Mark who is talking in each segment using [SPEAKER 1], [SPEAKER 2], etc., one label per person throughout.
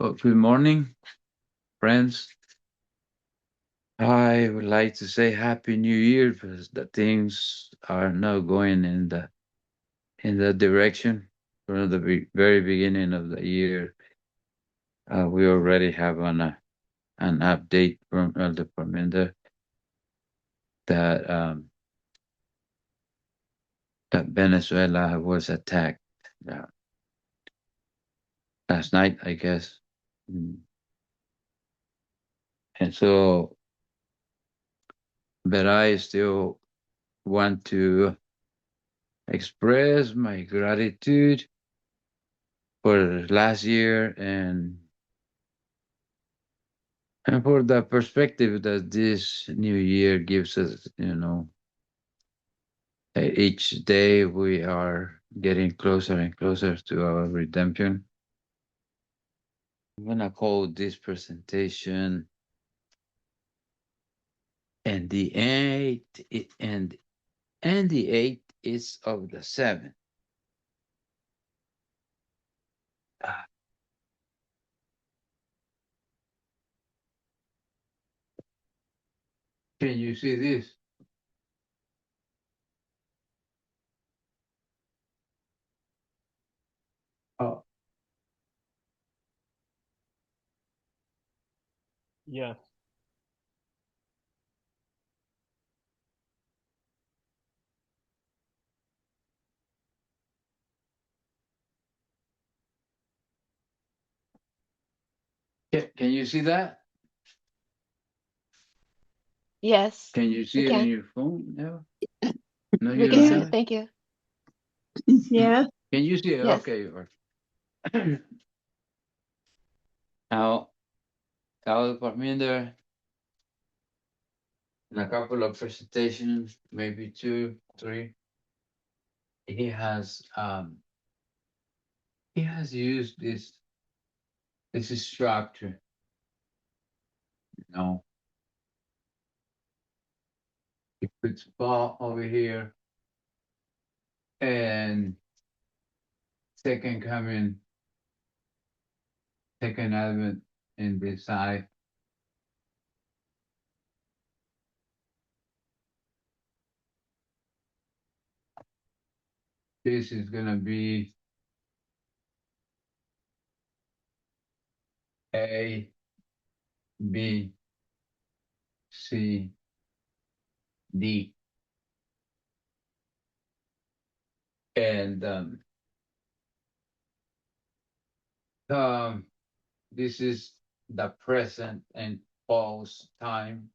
[SPEAKER 1] Well, good morning, friends. I would like to say Happy New Year because the things are now going in the direction from the very beginning of the year. We already have an update from El Departamento that that Venezuela was attacked uh, last night, I guess. And so, but I still want to express my gratitude for last year and for the perspective that this new year gives us. Each day we are getting closer and closer to our redemption. I'm gonna call this presentation and the eight is of the seven. Ah, Can you see this? Oh,
[SPEAKER 2] Yeah.
[SPEAKER 1] can you see that?
[SPEAKER 3] Yes,
[SPEAKER 1] Can you
[SPEAKER 3] we
[SPEAKER 1] see it in
[SPEAKER 3] can.
[SPEAKER 1] your phone now? No,
[SPEAKER 3] We
[SPEAKER 1] you
[SPEAKER 3] can
[SPEAKER 1] don't
[SPEAKER 3] see
[SPEAKER 1] have
[SPEAKER 3] it.
[SPEAKER 1] it?
[SPEAKER 3] Thank you.
[SPEAKER 4] Yeah.
[SPEAKER 1] Can you see it?
[SPEAKER 3] Yes.
[SPEAKER 1] Okay. Now, our Parminder in a couple of presentations, maybe two, three, he has used this structure, you know. He puts ball over here and second coming, second element in this side. This is gonna be A, B, C, D. And this is the present and pause time.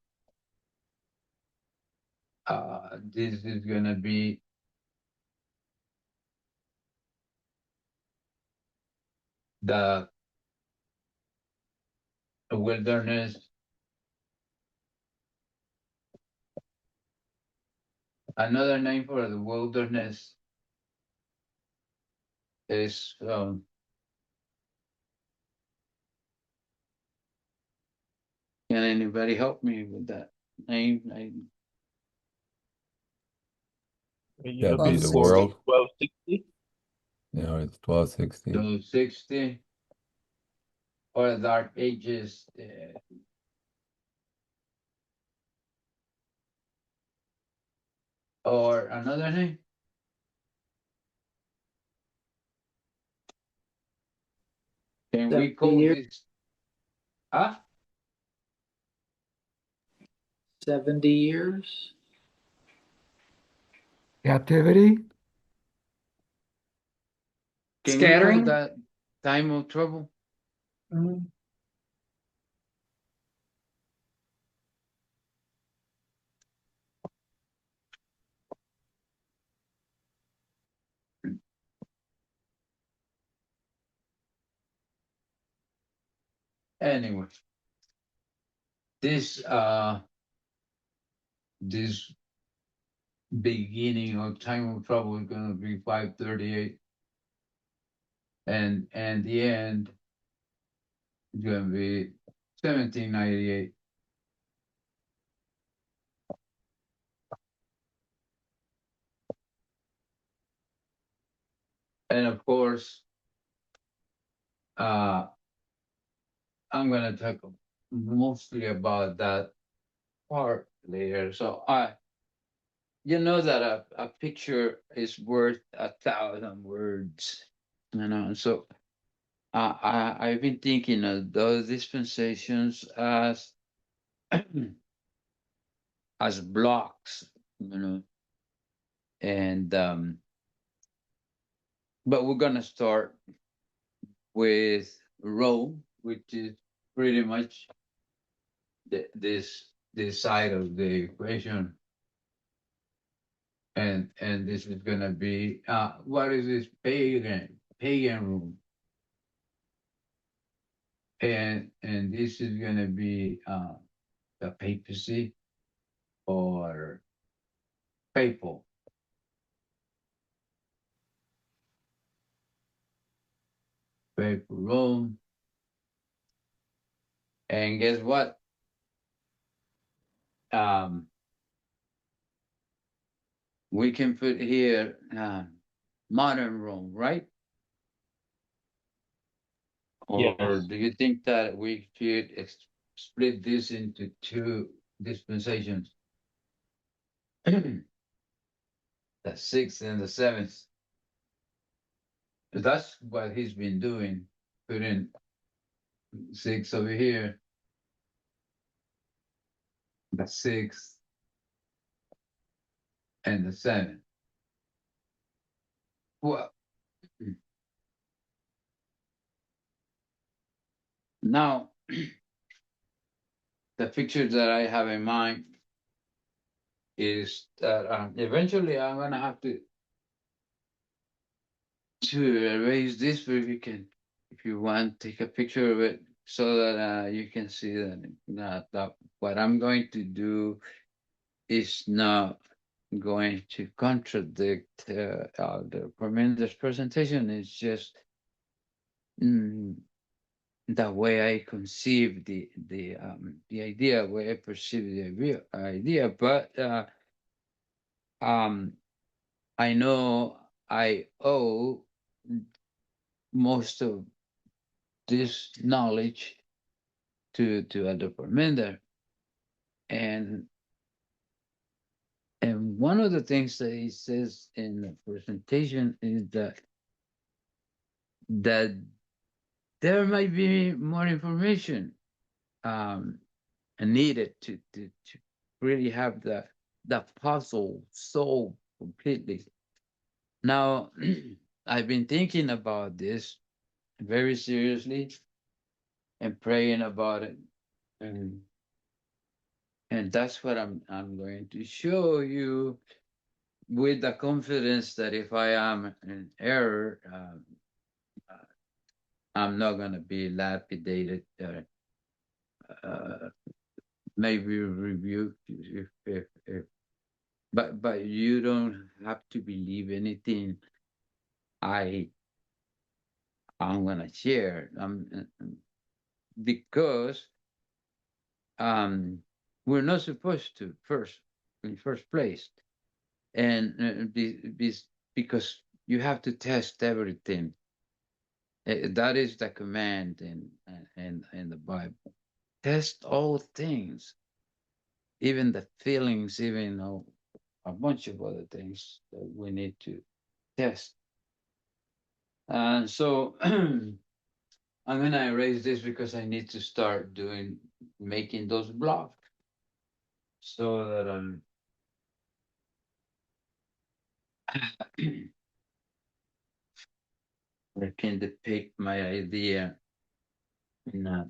[SPEAKER 1] This is gonna be the wilderness. Another name for the wilderness is can anybody help me with that name?
[SPEAKER 2] You
[SPEAKER 5] That'd be the
[SPEAKER 2] 1260.
[SPEAKER 5] world.
[SPEAKER 2] 1260.
[SPEAKER 5] No, it's 1260.
[SPEAKER 1] 1260 or the Dark Ages. Or another name? Can we
[SPEAKER 4] 70
[SPEAKER 1] call
[SPEAKER 4] years.
[SPEAKER 1] this? Ah,
[SPEAKER 4] 70 years.
[SPEAKER 6] Captivity?
[SPEAKER 1] can we call
[SPEAKER 6] Scattering?
[SPEAKER 1] that time of trouble?
[SPEAKER 4] Mhm.
[SPEAKER 1] Anyway, this this beginning of time of trouble is gonna be 538, and the end is gonna be 1798. And of course, uh I'm gonna talk mostly about that part later. So you know that a picture is worth 1,000 words. You know, so I've been thinking of those dispensations as as blocks, you know, and but we're gonna start with Rome, which is pretty much this side of the equation, and this is gonna be what is this pagan Rome, and this is gonna be the papacy or papal papal Rome, and guess what? Um, we can put here modern Rome, right? Or
[SPEAKER 2] Yes.
[SPEAKER 1] do you think that we should split this into two dispensations, the sixth and the seventh? That's what he's been doing, putting six over here, the sixth and the seventh. Well, now the picture that I have in mind is that eventually I'm gonna have to erase this, but you can, if you want, take a picture of it so that you can see that what I'm going to do is not going to contradict the Parmender's presentation. It's just mm, the way I conceive the idea, way I perceive idea. But um, I know I owe most of this knowledge to Elder Parmender, and one of the things that he says in the presentation is that there might be more information um, needed to really have the puzzle solved completely. Now, I've been thinking about this very seriously and praying about it, and that's what I'm going to show you with the confidence that if I am in error, I'm not going to be lapidated, uh, maybe rebuked if but you don't have to believe anything I I'm gonna share. Because um we're not supposed to first in first place, and because you have to test everything. That is the command in the Bible. Test all things, even the feelings, even a bunch of other things that we need to test. And so I'm gonna erase this because I need to start making those blocks so that I can depict my idea in a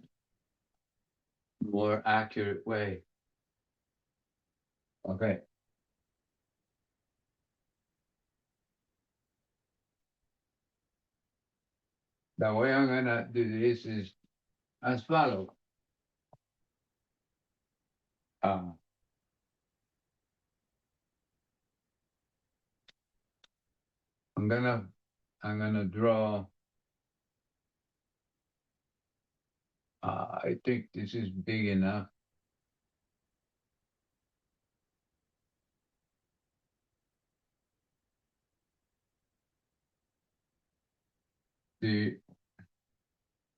[SPEAKER 1] more accurate way. Okay. The way I'm gonna do this is as follows. Uh, I'm gonna draw. I think this is big enough. The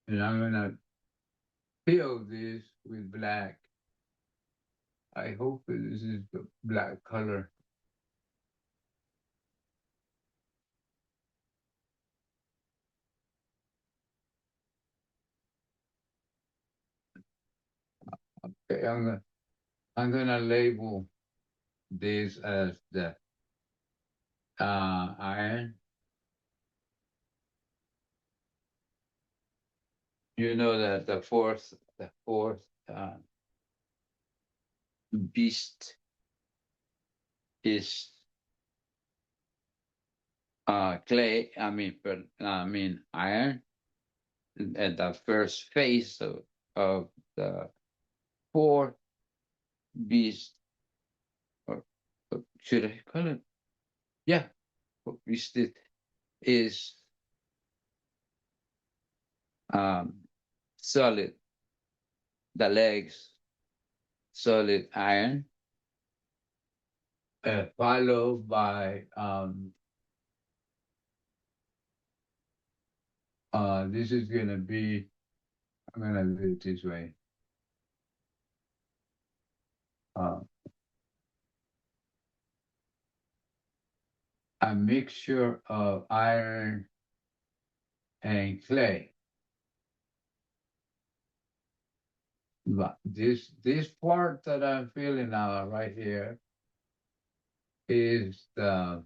[SPEAKER 1] and I'm gonna fill this with black. I hope this is the black color. Okay, I'm gonna label this as the iron. You know that the fourth beast is clay. I mean iron. At the first phase of the fourth beast, or should I call it? Yeah, fourth beast is um, solid. The legs solid iron, followed by this is gonna be. I'm gonna do it this way. Uh, a mixture of iron and clay. But this part that I'm feeling now right here is the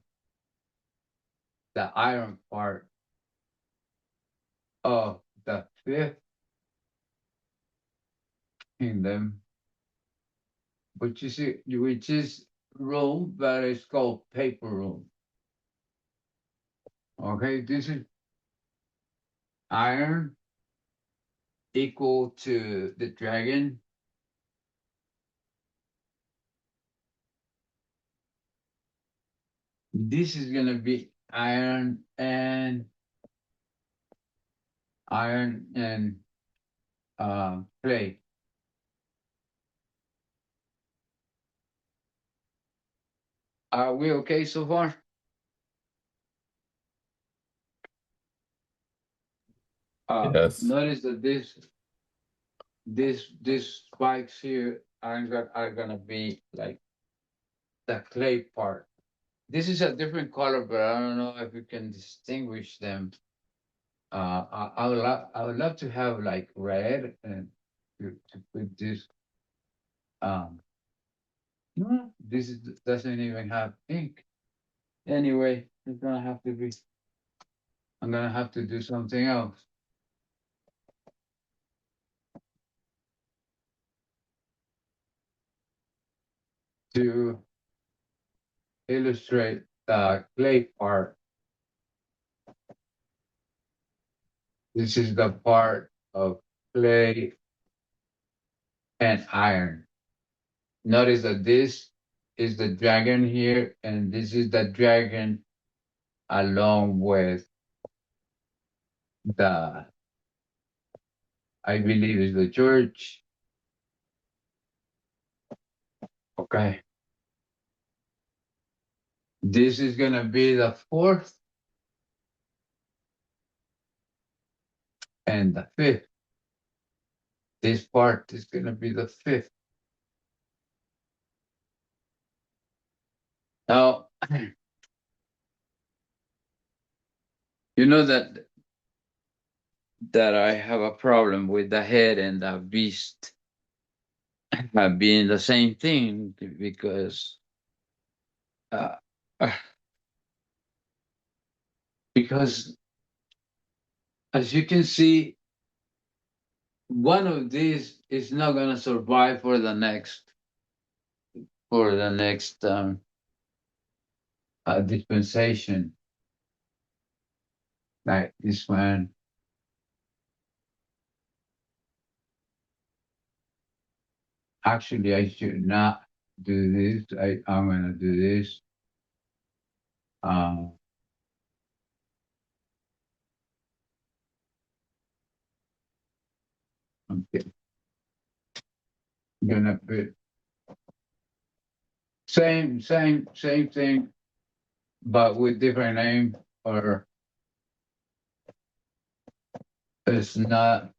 [SPEAKER 1] iron part of the fifth kingdom, which is room, but it's called paper room. Okay, this is iron equal to the dragon. This is gonna be iron and clay. Are we okay so far?
[SPEAKER 5] Yes.
[SPEAKER 1] Notice that these spikes here are gonna be like the clay part. This is a different color, but I don't know if you can distinguish them. I would love to have like red and to put this. Um, no, doesn't even have pink. Anyway, it's gonna have to be. I'm gonna have to do something else to illustrate the clay part. This is the part of clay and iron. Notice that this is the dragon here, and this is the dragon along with the, I believe is the church. Okay. This is gonna be the fourth and the fifth. This part is gonna be the fifth. Now, you know that I have a problem with the head and the beast being the same thing because uh, uh, because as you can see, one of these is not gonna survive for the next dispensation, like this one. Actually, I should not do this. I'm gonna do this. Um, okay. I'm gonna put same thing, but with different name, or it's not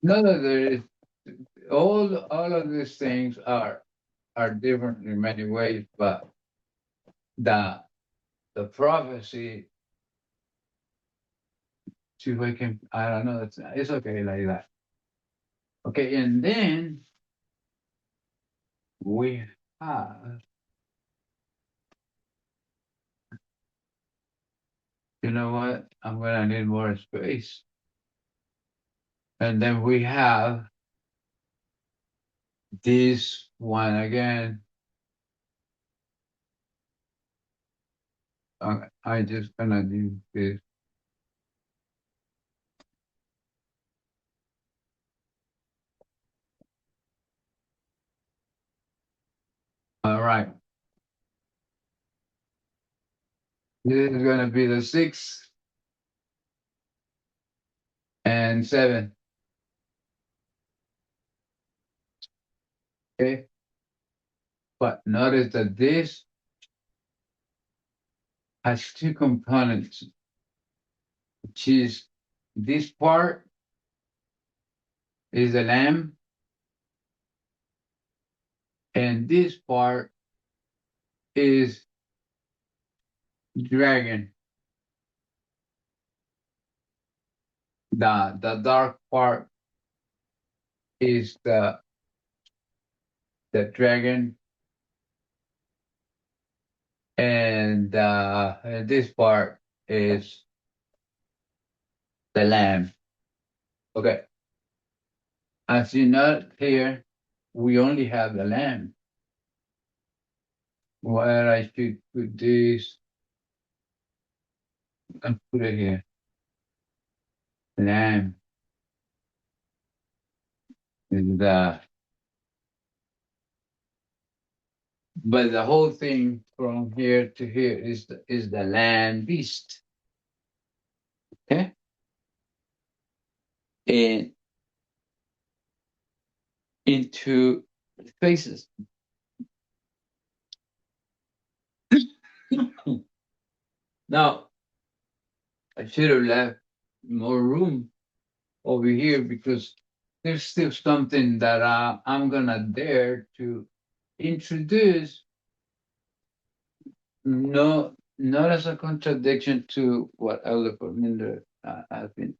[SPEAKER 1] No, no, there is all of these things are different in many ways, but the the prophecy. See if I can. I don't know. It's okay like that. Okay, and then we have. You know what? I'm gonna need more space. And then we have this one again. I just gonna do this. All right. This is gonna be the 6 and 7. Okay. But notice that this has two components, which is this part is the lamb, and this part is dragon. The dark part is the dragon, and this part is the lamb. Okay. As you note here, we only have the lamb. Where I should put this and put it here. Lamb is but the whole thing from here to here is the land beast. Okay. And into faces. Now I should have left more room over here because there's still something that I'm gonna dare to introduce. No, not as a contradiction to what Elder Perminder has been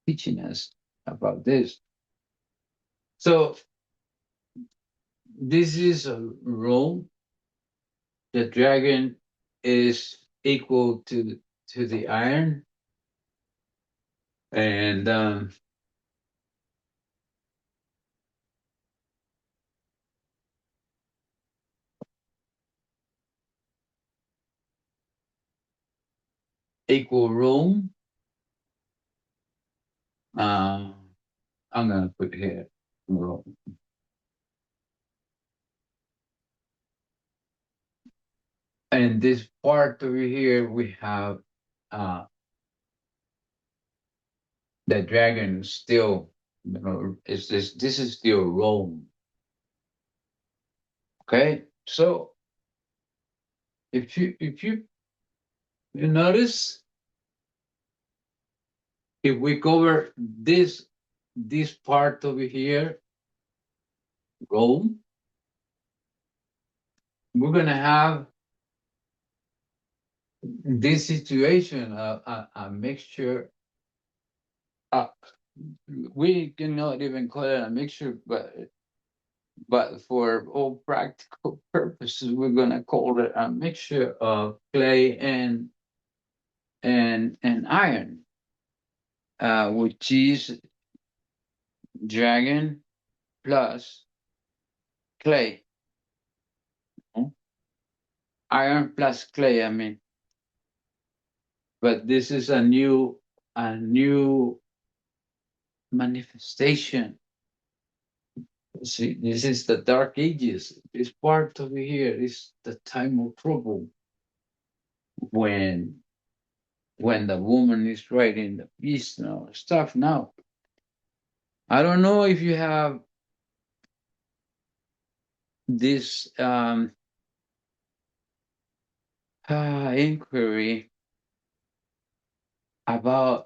[SPEAKER 1] teaching us about this. So this is a Rome. The dragon is equal to the iron, and equal Rome. Uh, I'm gonna put here Rome. And this part over here, we have uh, the dragon still. Is this is still Rome? Okay, so if you notice, if we cover this part over here, Rome, we're gonna have this situation, a mixture. Uh, we cannot even call it a mixture, but for all practical purposes, we're gonna call it a mixture of clay and iron, which is dragon plus clay. Iron plus clay, I mean. But this is a new manifestation. See, this is the dark ages. This part over here is the time of trouble when the woman is writing the beast now stuff now. I don't know if you have this inquiry about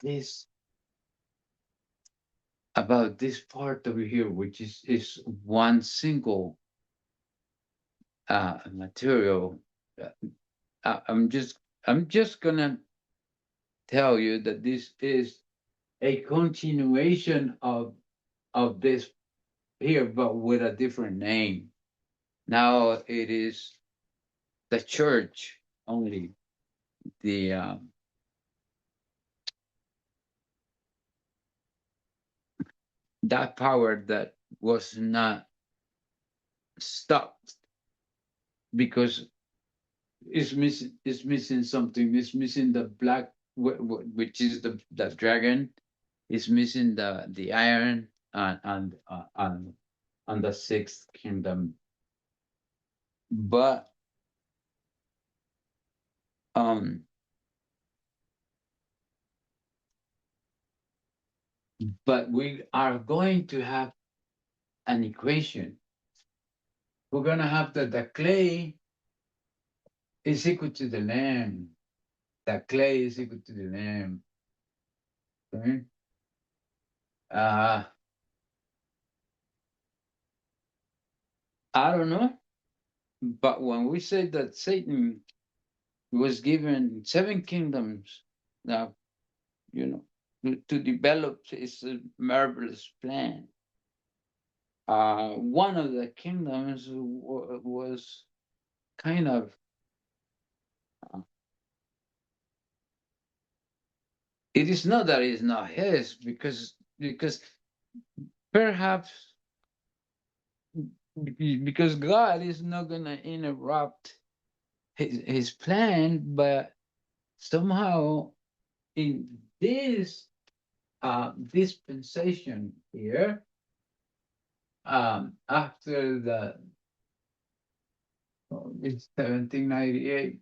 [SPEAKER 1] this about this part over here, which is one single material. I'm just gonna tell you that this is a continuation of this here, but with a different name. Now it is the church only. The that power that was not stopped because it's missing something. It's missing the black, which is the dragon. It's missing the iron and the sixth kingdom. But um, but we are going to have an equation. We're gonna have that the clay is equal to the lamb. The clay is equal to the lamb. Okay? Uh, I don't know, but when we say that Satan was given seven kingdoms, now to develop his marvelous plan. One of the kingdoms was kind of uh, it is not that it's not his because perhaps because God is not gonna interrupt his plan, but somehow in this dispensation here, after the it's 1798,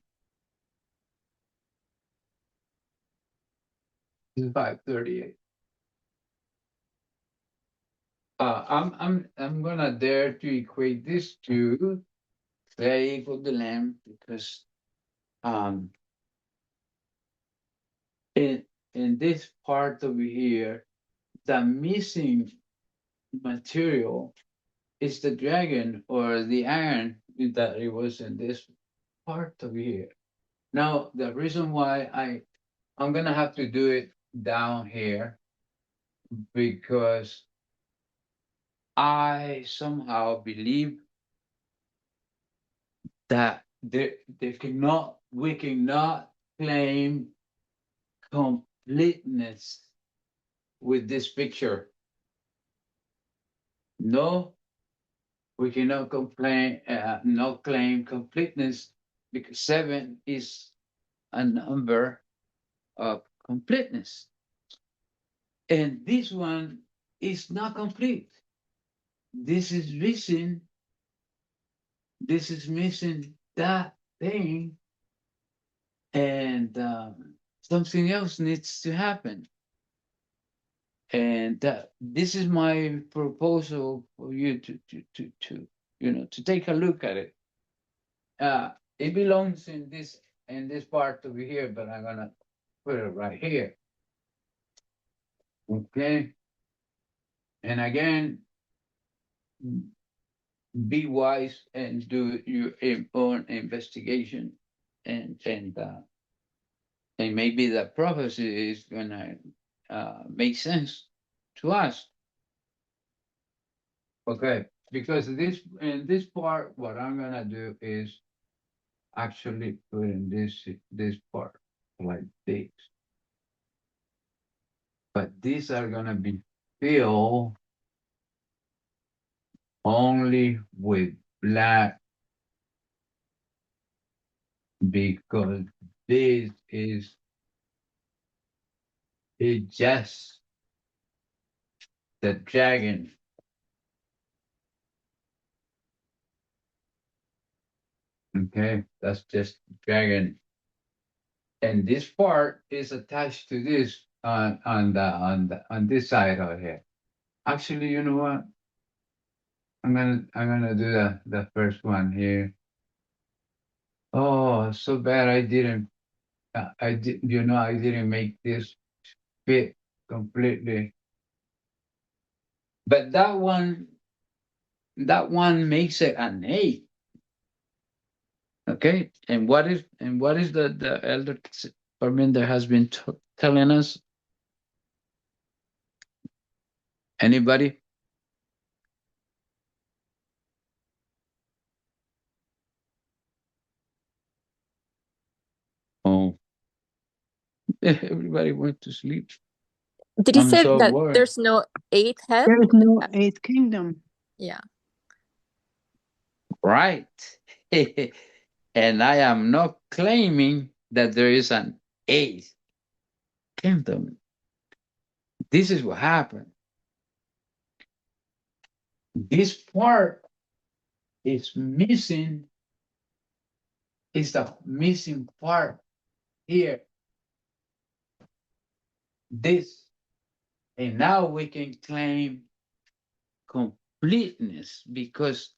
[SPEAKER 1] it's 538. I'm gonna dare to equate this to clay equal the lamb because um in this part over here, the missing material is the dragon or the iron that it was in this part over here. Now the reason why I'm gonna have to do it down here because I somehow believe that we cannot claim completeness with this picture. No, we cannot not claim completeness because seven is a number of completeness. And this one is not complete. This is missing. This is missing that thing, and something else needs to happen. And this is my proposal for you to take a look at it. It belongs in this part over here, but I'm gonna put it right here. Okay. And again, be wise and do your own investigation, and maybe the prophecy is gonna make sense to us. Okay, because in this part, what I'm gonna do is actually put in this part like this. But these are gonna be filled only with black because this is just the dragon. Okay, that's just dragon. And this part is attached to this on this side over here. Actually, you know what? I'm gonna do the first one here. Oh, so bad I didn't I didn't make this fit completely. But that one makes it an 8. Okay, and what is the elder Parminder has been telling us? Anybody? Oh, everybody went to sleep.
[SPEAKER 2] Did he
[SPEAKER 1] I'm
[SPEAKER 2] say
[SPEAKER 1] so
[SPEAKER 2] that
[SPEAKER 1] bored.
[SPEAKER 2] there's no eighth head?
[SPEAKER 3] There is no eighth kingdom.
[SPEAKER 2] Yeah.
[SPEAKER 1] Right. And I am not claiming that there is an 8th kingdom. This is what happened. This part is missing, is the missing part here. This. And now we can claim completeness because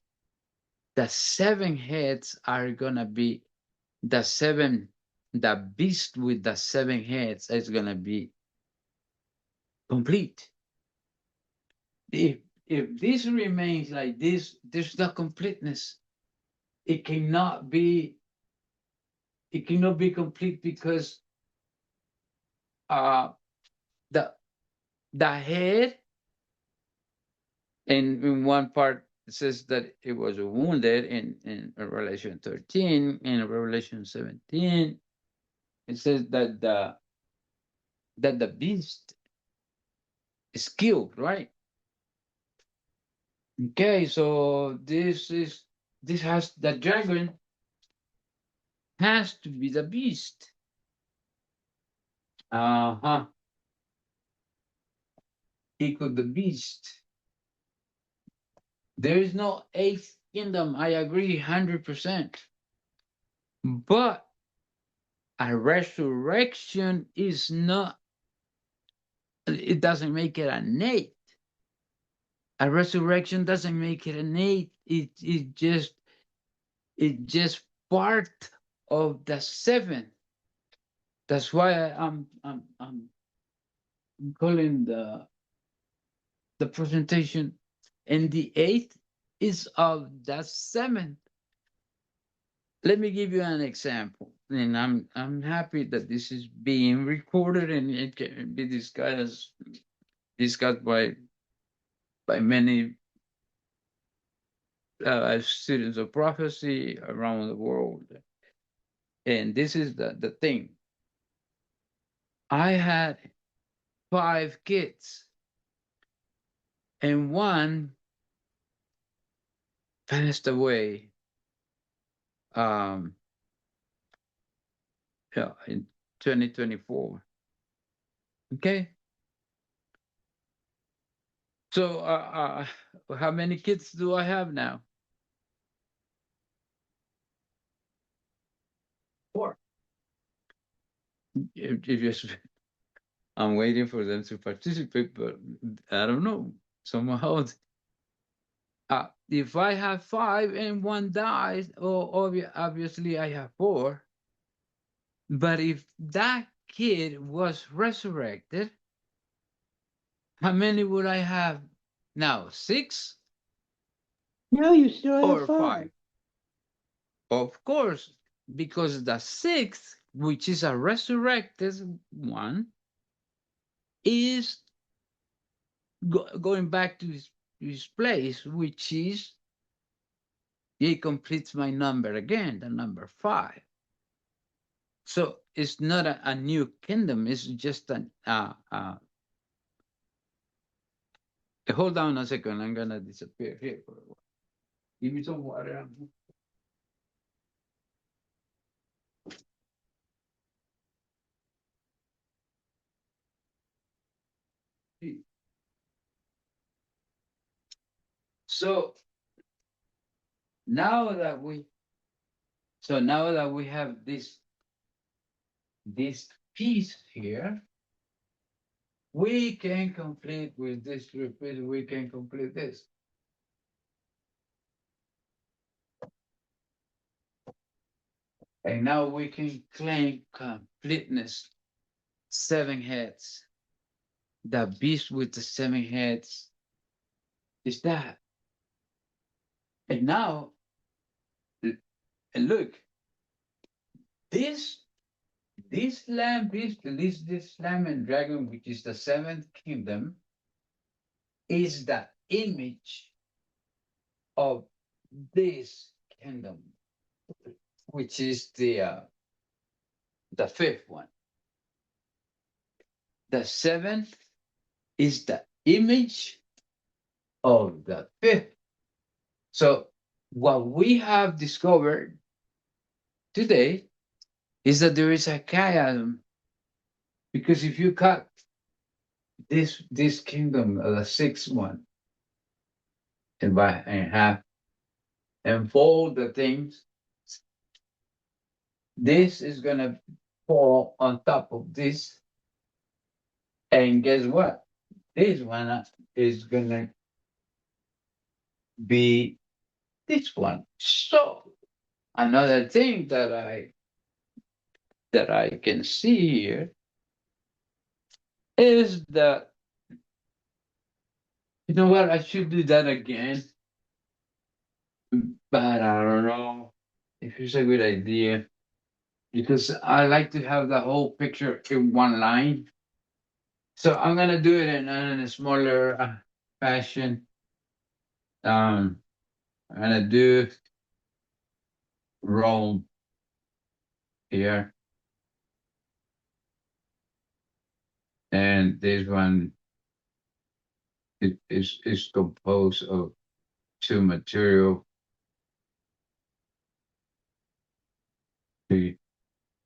[SPEAKER 1] the 7 heads are gonna be the beast with the 7 heads is gonna be complete. If this remains like this, there's no completeness. It cannot be complete because uh the head, and in one part it says that it was wounded in Revelation 13. In Revelation 17 it says that the beast is killed, right? Okay, so this has the dragon has to be the beast. Uh-huh. Equal the beast. There is no 8th kingdom. I agree 100%. But a resurrection is not, it doesn't make it an 8th. A resurrection doesn't make it an 8th. It just part of the 7th. That's why I'm calling the presentation, and the 8th is of the 7th. Let me give you an example, and I'm happy that this is being recorded and it can be discussed by many students of prophecy around the world. And this is the thing. I had 5 kids, and one passed away um in 2024. Okay, so how many kids do I have now? 4. If you I'm waiting for them to participate, but I don't know. Somehow, if I have 5 and one dies, obviously I have 4. But if that kid was resurrected, how many would I have now? 6
[SPEAKER 3] No, you still have
[SPEAKER 1] or
[SPEAKER 3] 5.
[SPEAKER 1] 5? Of course, because the 6th, which is a resurrected one, is going back to his place, which is, it completes my number again, the number 5. So it's not a new kingdom. It's just hold on a second. I'm gonna disappear here for a while. Give me some water. So now that we have this piece here, we can complete with this repeat. We can complete this. And now we can claim completeness. 7 heads. the beast with the 7 heads is that. And now, and look, this this lamb and dragon, which is the seventh kingdom, is the image of this kingdom, which is the fifth one. The seventh is the image of the fifth. So what we have discovered today is that there is a chiasm, because if you cut this kingdom, the sixth one, and by in half, and fold the things, this is gonna fall on top of this, and guess what? This one is gonna be this one. So another thing that I can see here is that, you know what, I should do that again, but I don't know if it's a good idea, because I like to have the whole picture in one line. So I'm gonna do it in a smaller fashion. I'm gonna do Rome here, and this one is composed of two material. The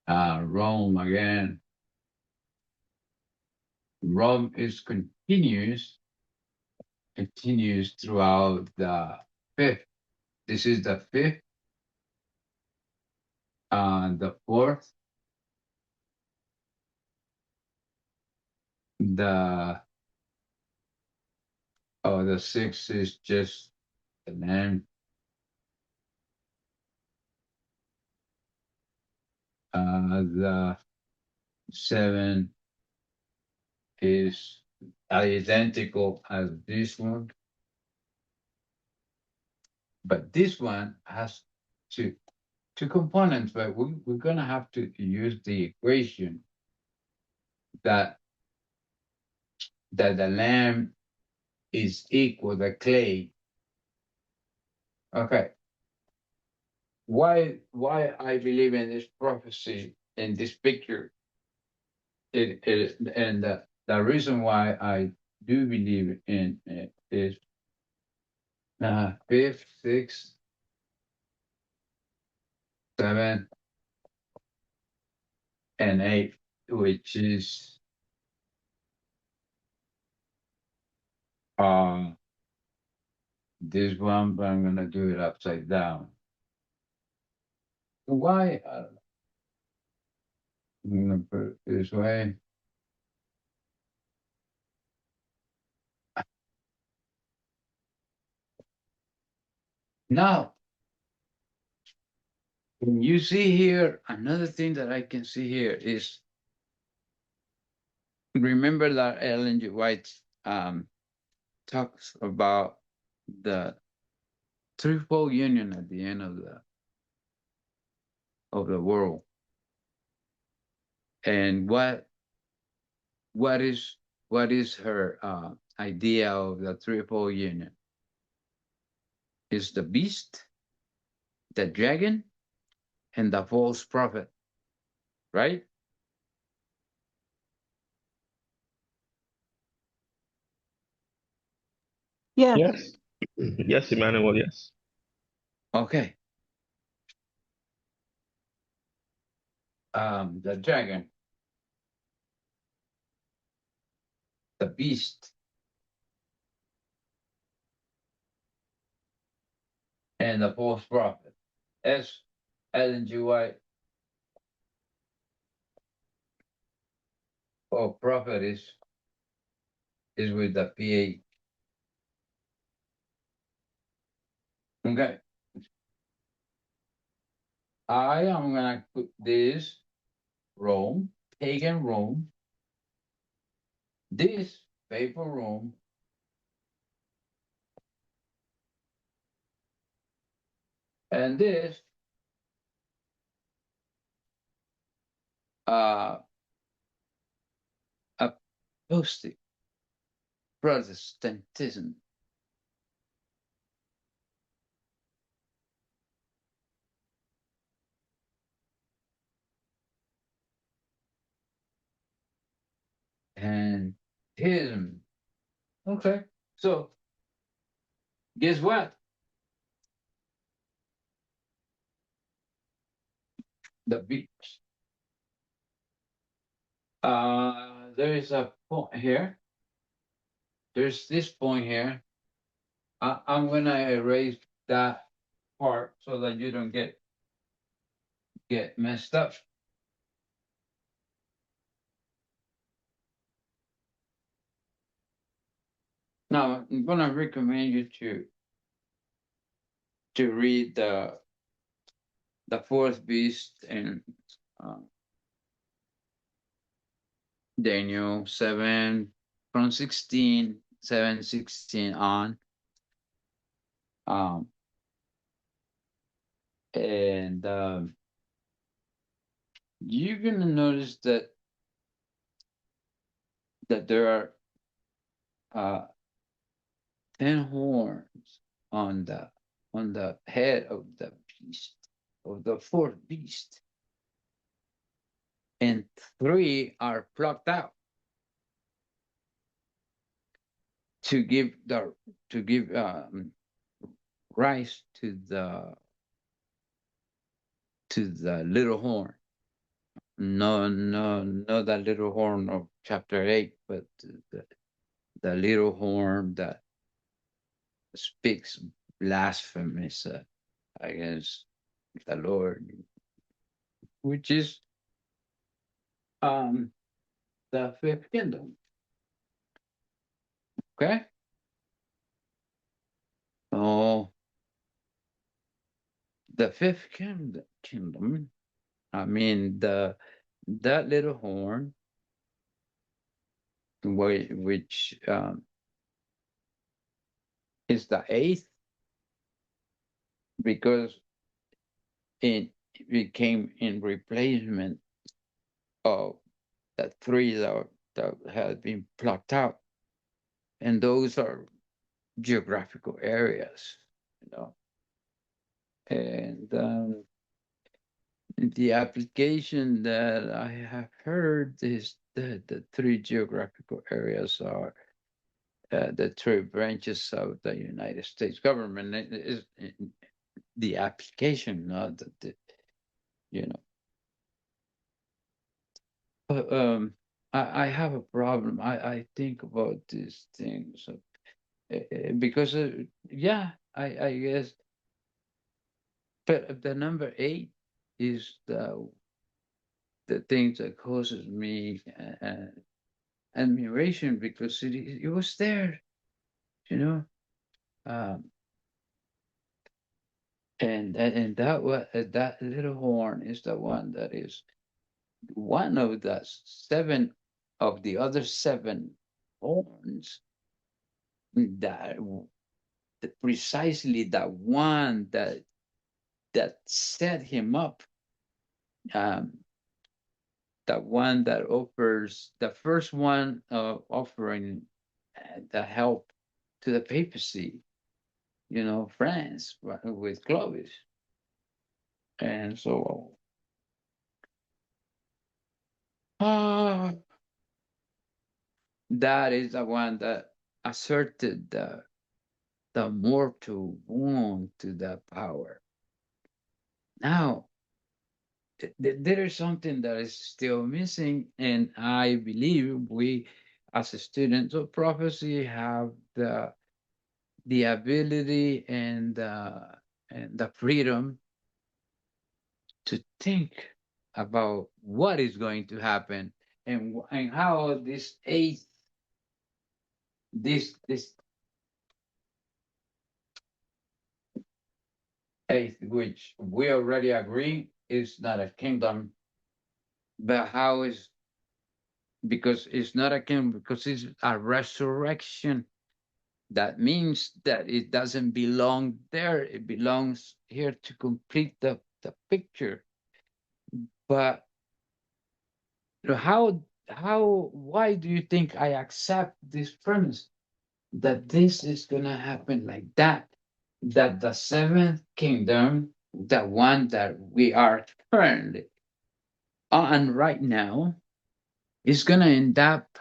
[SPEAKER 1] Rome again. Rome is continues throughout the fifth. This is the fifth, the fourth, the the sixth is just the name. The seven is identical as this one, but this one has two components, but we're gonna have to use the equation that the lamb is equal the clay. Okay. Why I believe in this prophecy in this picture, and the reason why I do believe in it is fifth, sixth, seventh, and eighth, which is this one, but I'm gonna do it upside down. Why? I'm gonna put it this way. Now, when you see here, another thing that I can see here is, remember that Ellen G. White talks about the threefold union at the end of the world, and what is her idea of the threefold union? Is the beast, the dragon, and the false prophet, right?
[SPEAKER 3] Yes.
[SPEAKER 5] Yes. Yes, Emmanuel, yes.
[SPEAKER 1] Okay. The dragon, the beast, and the false prophet. As Ellen G. White, or prophet is with the PH. Okay. I am gonna put this Rome, pagan Rome. This paper room. And this uh opposed Protestantism. And ism. Okay. So guess what? The beach. There is a point here. There's this point here. I'm gonna erase that part so that you don't get messed up. Now I'm gonna recommend you to read the fourth beast in uh, Daniel 7 from 16 on. Um, and you're gonna notice that there are 10 horns on the head of the beast, of the fourth beast, and 3 are plucked out to give rise to the little horn. No, that little horn of chapter 8, but the little horn that speaks blasphemous against the Lord, which is the fifth kingdom. Okay? Oh, the fifth kingdom, I mean that little horn, which is the eighth, because it became in replacement of the 3 that had been plucked out. And those are geographical areas, you know. And the application that I have heard is that the 3 geographical areas are the 3 branches of the United States government. It is the application, not the you know. But I have a problem. I think about these things because yeah, I guess. But the number 8 is the things that causes me admiration, because it was there, you know. Um, and that little horn is the one that is one of the 7 of the other 7 horns, that precisely the one that set him up, um, the one that offers the first one offering the help to the papacy, you know, France with Clovis. And so that is the one that asserted the mortal wound to the power. Now, there is something that is still missing, and I believe we, as students of prophecy, have the ability and the freedom to think about what is going to happen, and how this eighth, which we already agree is not a kingdom, but how is because it's not a kingdom, because it's a resurrection. That means that it doesn't belong there. It belongs here to complete the picture. But why do you think I accept this premise that this is gonna happen like that? That the seventh kingdom, the one that we are currently on right now, is gonna end up,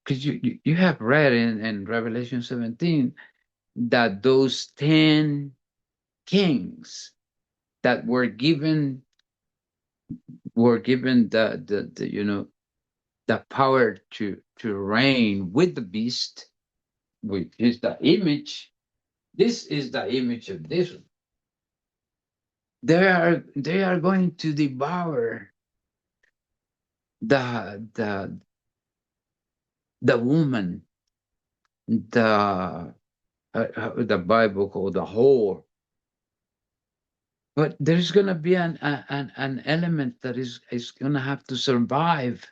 [SPEAKER 1] because you have read in Revelation 17 that those 10 kings that were given the the power to reign with the beast, which is the image. This is the image of this one. They are going to devour the woman, the Bible called the whore. But there's gonna be an element that is gonna have to survive,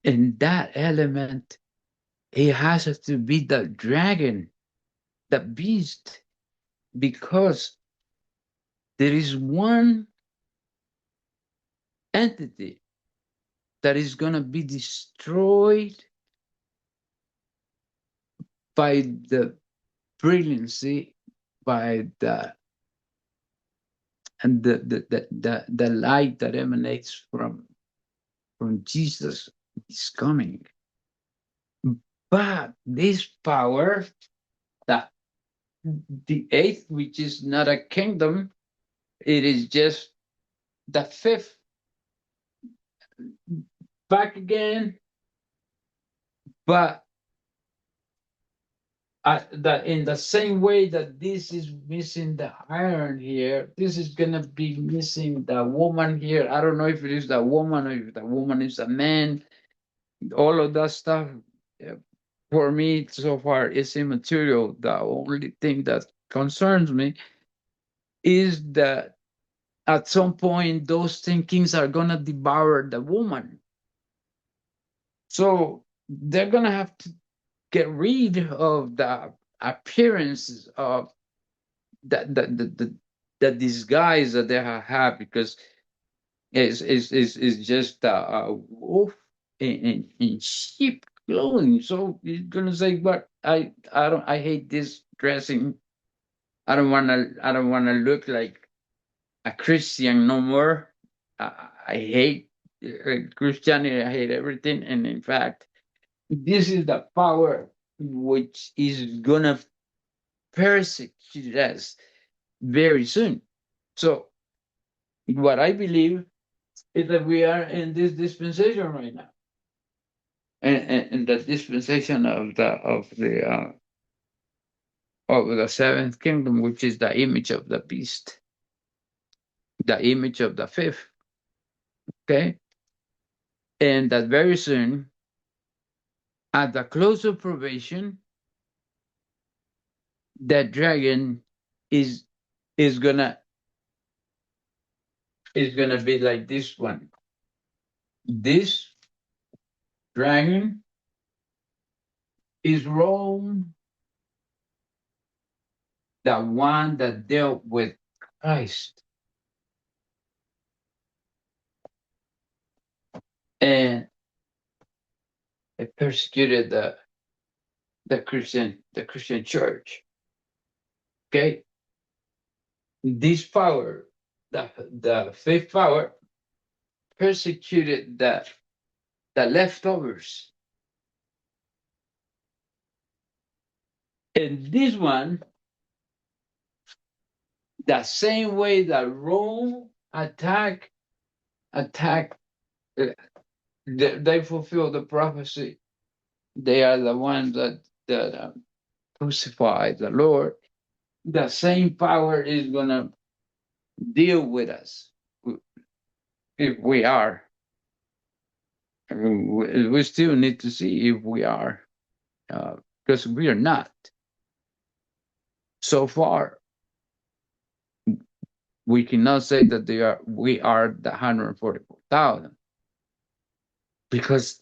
[SPEAKER 1] and that element, it has to be the dragon, the beast, because there is one entity that is gonna be destroyed by the brilliancy, by the light that emanates from Jesus is coming. But this power, that the eighth, which is not a kingdom, it is just the fifth. Back again, but that in the same way that this is missing the iron here, this is gonna be missing the woman here. I don't know if it is the woman or if the woman is a man. All of that stuff, for me so far, is immaterial. The only thing that concerns me is that at some point those 10 kings are gonna devour the woman. So they're gonna have to get rid of the appearances of the disguise that they have, because it's just a wolf in sheep clothing. So you're gonna say, but I hate this dressing. I don't wanna look like a Christian no more. I hate Christianity. I hate everything. And in fact, this is the power which is gonna persecute us very soon. So what I believe is that we are in this dispensation right now, and the dispensation of the seventh kingdom, which is the image of the beast, the image of the fifth. Okay, and that very soon, at the close of probation, that dragon is is gonna be like this one. This dragon is Rome, the one that dealt with Christ, and it persecuted the Christian church. Okay, this power, the fifth power, persecuted the leftovers, and this one, the same way that Rome attacked, they fulfill the prophecy. They are the ones that crucified the Lord. The same power is gonna deal with us if we are. I mean, we still need to see if we are, because we are not. So far, we cannot say that we are the 144,000. because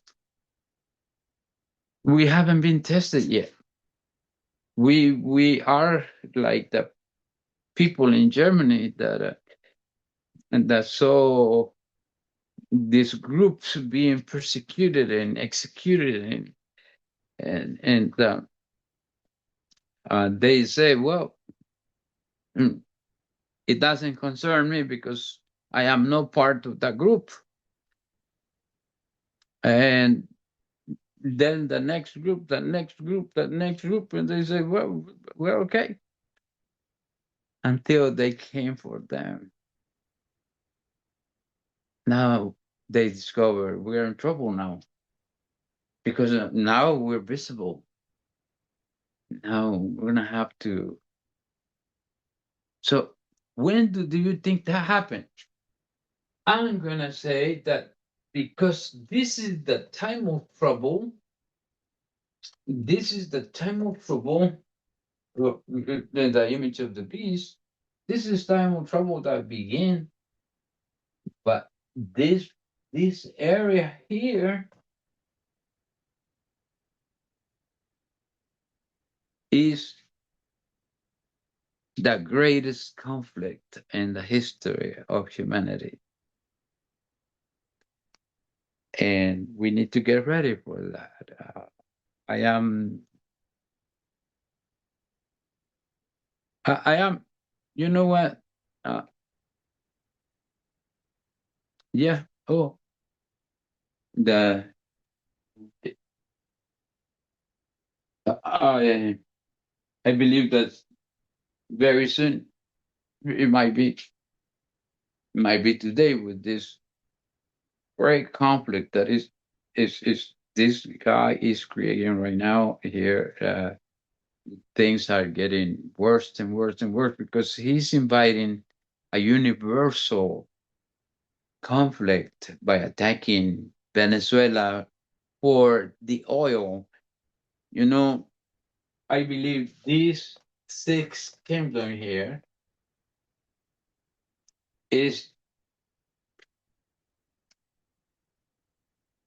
[SPEAKER 1] we haven't been tested yet. We are like the people in Germany that and that saw these groups being persecuted and executed, and they say, well, mm, it doesn't concern me because I am not part of that group. And then the next group, the next group, the next group, and they say, well, we're okay. Until they came for them. Now they discover we're in trouble now. Because now we're visible. Now we're going to have to. So when do you think that happened? I'm going to say that because this is the time of trouble. This is the time of trouble. The image of the beast. This is time of trouble that began. But this area here is the greatest conflict in the history of humanity. And we need to get ready for that. I am, you know what? Yeah. Oh, the I believe that very soon it might be today with this great conflict that is this guy is creating right now here. Things are getting worse and worse and worse because he's inviting a universal conflict by attacking Venezuela for the oil. You know, I believe these six kingdom here is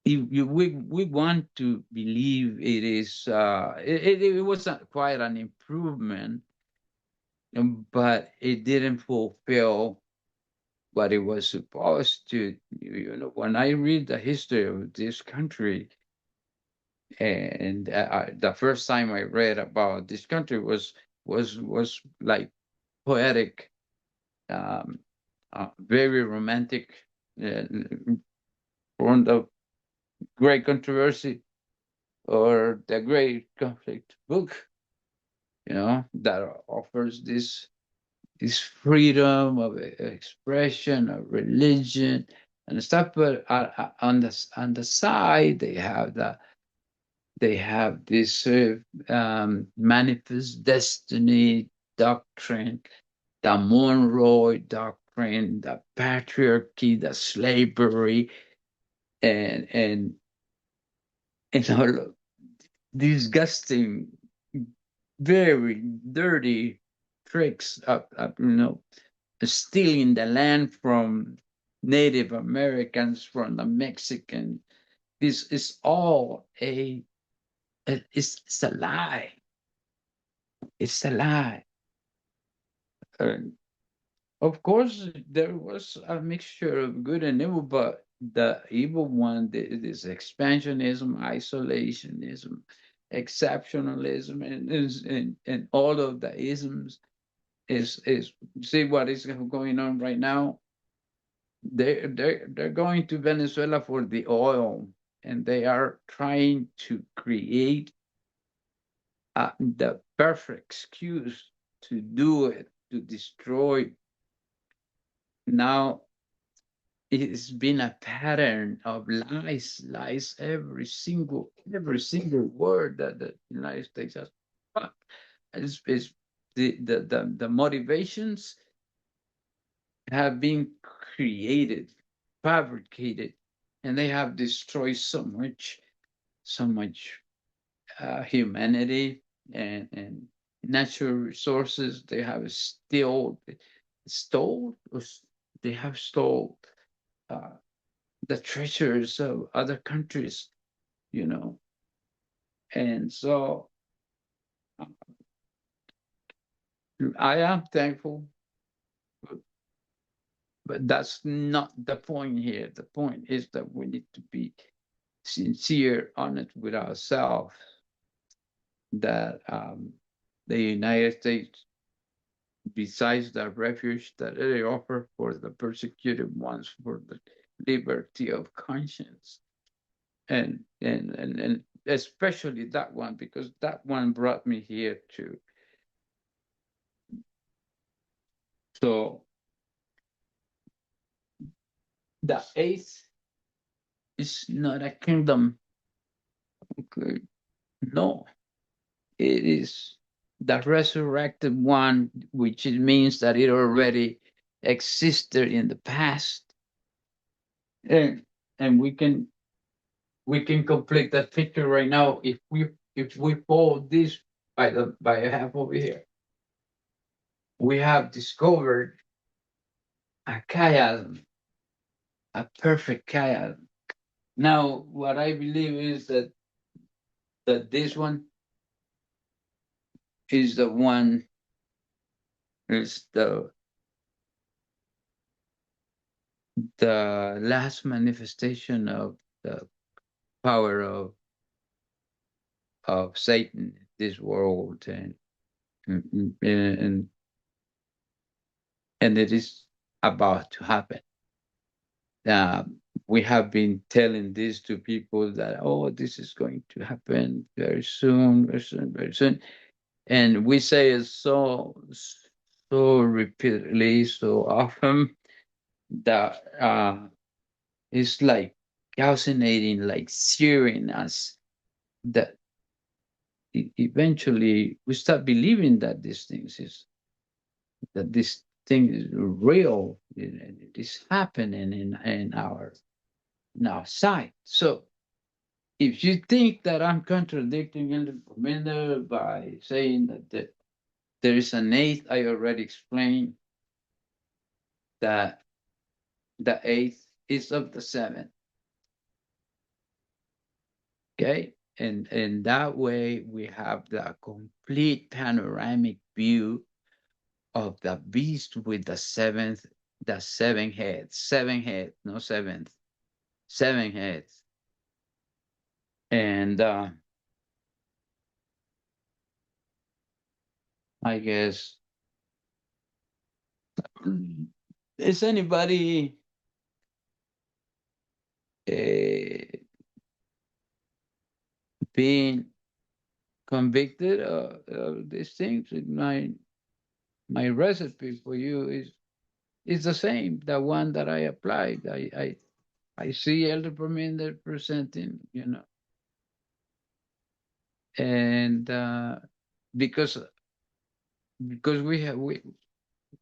[SPEAKER 1] we want to believe it is it was quite an improvement, but it didn't fulfill what it was supposed to. You know, when I read the history of this country, and the first time I read about this country was like poetic, um, very romantic, uh, from the Great Controversy or the Great Conflict book. You know, that offers this freedom of expression, of religion, and stuff. But on the side, they have this manifest destiny doctrine, the Monroe doctrine, the patriarchy, the slavery, and all of disgusting, very dirty tricks of stealing the land from Native Americans, from the Mexican. This is all it's a lie. It's a lie. And of course, there was a mixture of good and evil, but the evil one is expansionism, isolationism, exceptionalism, and all of the isms is see what is going on right now. They're going to Venezuela for the oil, and they are trying to create the perfect excuse to do it, to destroy. Now it's been a pattern of lies, every single word that the United States has. Is the motivations have been created, fabricated, and they have destroyed so much humanity and natural resources. They have stole, they have stole the treasures of other countries, you know. And so I am thankful, but that's not the point here. The point is that we need to be sincere, honest with ourselves, that the United States, besides the refuge that they offer for the persecuted ones, for the liberty of conscience, and especially that one, because that one brought me here too. So the eighth is not a kingdom. Okay? No, it is the resurrected one, which it means that it already existed in the past, and we can complete that picture right now if we fold this by a half over here. We have discovered a chiasm, a perfect chiasm. Now, what I believe is that this one is the one, is the last manifestation of the power of Satan in this world, and it is about to happen. We have been telling this to people that, oh, this is going to happen very soon, very soon, very soon. And we say it so repeatedly, so often, that it's like calcinating, like searing us, that eventually we start believing that these things is, that this thing is real, it is happening in our sight. So if you think that I'm contradicting El Commander by saying that there is an eighth, I already explained that the eighth is of the seventh. Okay? And that way we have the complete panoramic view of the beast with the seven heads, no seventh, 7 heads. And I guess, is anybody being convicted of these things? My recipe for you is the same, the one that I applied. I see Elder Perminder presenting, and because we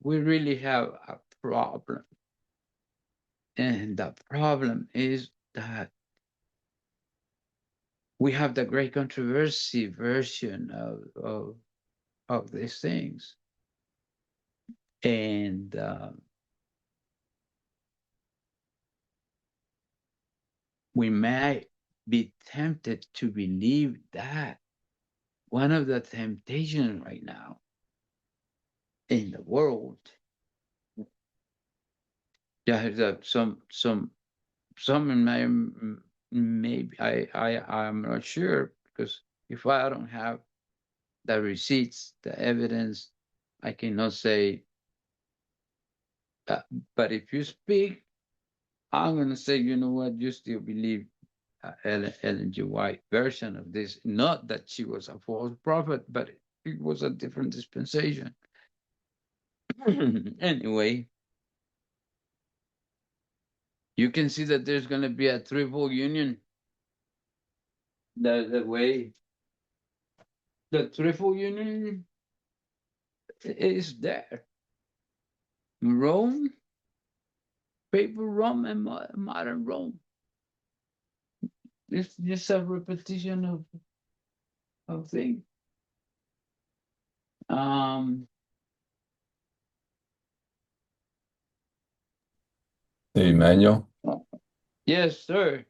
[SPEAKER 1] really have a problem, and the problem is that we have the great controversy version of these things, and we may be tempted to believe that one of the temptations right now in the world, some in my, maybe I'm not sure, because if I don't have the receipts, the evidence, I cannot say. But if you speak, I'm going to say, you know what, you still believe Ellen G. White version of this. Not that she was a false prophet, but it was a different dispensation. Anyway, you can see that there's going to be a triple union. The way the triple union is there. Rome, paper Rome, and modern Rome. It's just a repetition of things.
[SPEAKER 6] Hey, Manuel.
[SPEAKER 1] Yes, sir.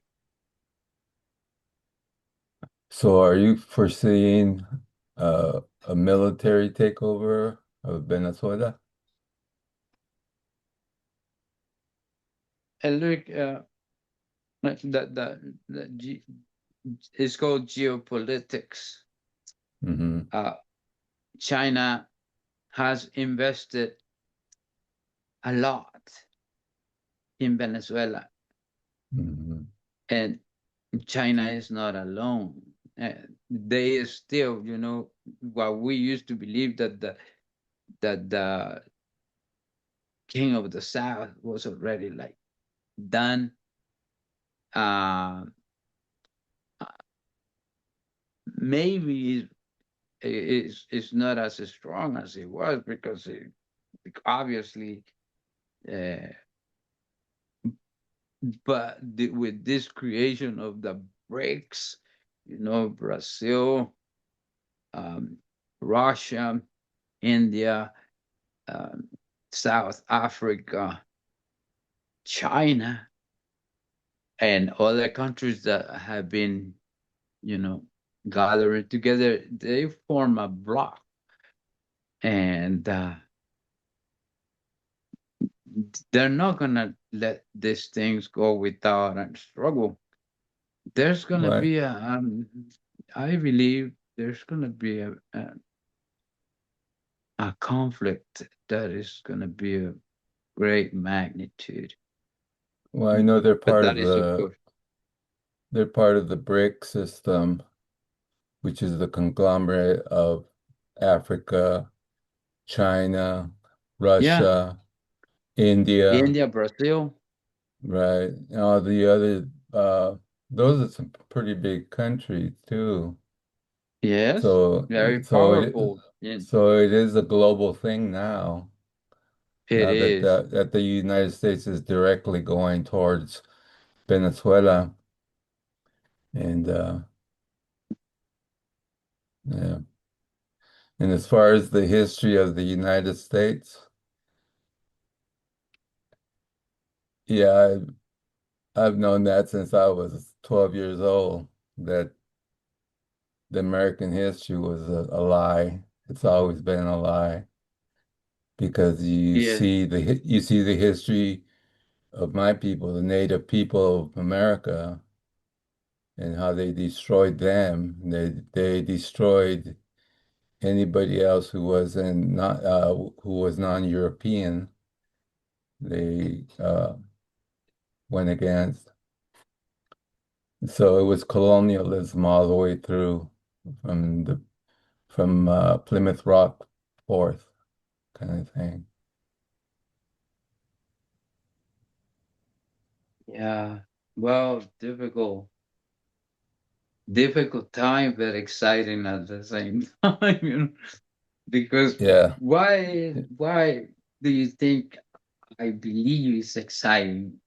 [SPEAKER 6] So are you foreseeing a military takeover of Venezuela?
[SPEAKER 1] And look, it's called geopolitics.
[SPEAKER 6] Mm-hmm.
[SPEAKER 1] China has invested a lot in Venezuela,
[SPEAKER 6] Mm-hmm.
[SPEAKER 1] and China is not alone. They still, what we used to believe that the king of the South was already like done. Uh, Maybe it's not as strong as it was because obviously, uh, but with this creation of the BRICS, Brazil, um, Russia, India, um, South Africa, China, and other countries that have been, you know, gathering together, they form a bloc. And they're not going to let these things go without a struggle. There's going to
[SPEAKER 6] Right.
[SPEAKER 1] be I believe there's going to be a conflict that is going to be of great magnitude.
[SPEAKER 6] Well, I know
[SPEAKER 1] But that is, of course,
[SPEAKER 6] they're part of the BRIC system, which is the conglomerate of Africa, China,
[SPEAKER 1] yeah,
[SPEAKER 6] Russia, India,
[SPEAKER 1] India, Brazil,
[SPEAKER 6] right? And all the other those are some pretty big countries too.
[SPEAKER 1] yes,
[SPEAKER 6] So
[SPEAKER 1] very
[SPEAKER 6] so it
[SPEAKER 1] powerful. Yeah,
[SPEAKER 6] so it is a global thing now.
[SPEAKER 1] it
[SPEAKER 6] Now that
[SPEAKER 1] is.
[SPEAKER 6] the United States is directly going towards Venezuela and yeah. And as far as the history of the United States, yeah, I've known that since I was 12 years old, that the American history was a lie. It's always been a lie because
[SPEAKER 1] Yes,
[SPEAKER 6] you see the history of my people, the native people of America, and how they destroyed them. They destroyed anybody else who wasn't not who was non-European. They went against. So it was colonialism all the way through from the from Plymouth Rock forth kind of thing.
[SPEAKER 1] yeah. Well, difficult time, but exciting at the same time, because
[SPEAKER 6] Yeah.
[SPEAKER 1] why do you think I believe it's exciting?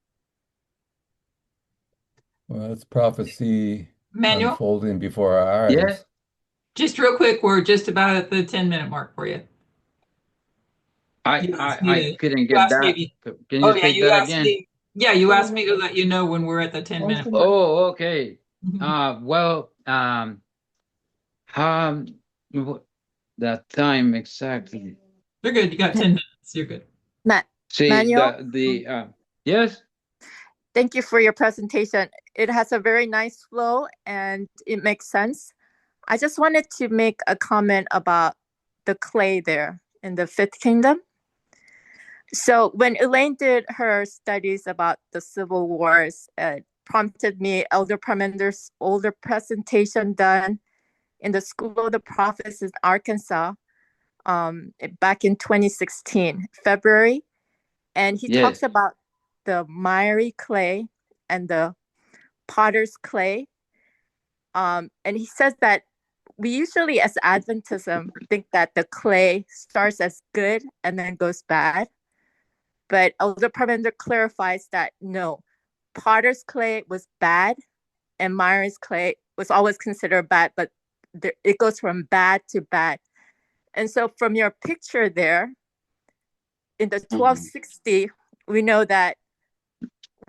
[SPEAKER 6] Well, it's prophecy
[SPEAKER 7] Manuel,
[SPEAKER 6] unfolding before our
[SPEAKER 1] Yes,
[SPEAKER 6] eyes.
[SPEAKER 7] just real quick, we're just about at the 10-minute mark for you. You asked me
[SPEAKER 1] I
[SPEAKER 7] to,
[SPEAKER 1] couldn't
[SPEAKER 7] you
[SPEAKER 1] get
[SPEAKER 7] asked
[SPEAKER 1] that.
[SPEAKER 7] me,
[SPEAKER 1] Can you
[SPEAKER 7] oh yeah,
[SPEAKER 1] say
[SPEAKER 7] you
[SPEAKER 1] that
[SPEAKER 7] asked
[SPEAKER 1] again?
[SPEAKER 7] me, yeah, you asked me to let you know when we're at the 10-minute mark.
[SPEAKER 1] Oh, okay.
[SPEAKER 7] Mhm.
[SPEAKER 1] Well, how that time exactly?
[SPEAKER 7] You're good. You got 10 minutes. You're good.
[SPEAKER 1] See
[SPEAKER 2] Manuel,
[SPEAKER 1] yes.
[SPEAKER 2] thank you for your presentation. It has a very nice flow and it makes sense. I just wanted to make a comment about the clay there in the Fifth Kingdom. So when Elaine did her studies about the civil wars, it prompted me Elder Parmender's older presentation done in the School of the Prophets in Arkansas back in 2016, February. And he
[SPEAKER 1] Yes.
[SPEAKER 2] talks about the miry clay and the potter's clay. And he says that we usually, as Adventism, think that the clay starts as good and then goes bad. But Elder Parmenter clarifies that no, potter's clay was bad and miry's clay was always considered bad, but it goes from bad to bad. And so from your picture there, in the 1260, we know that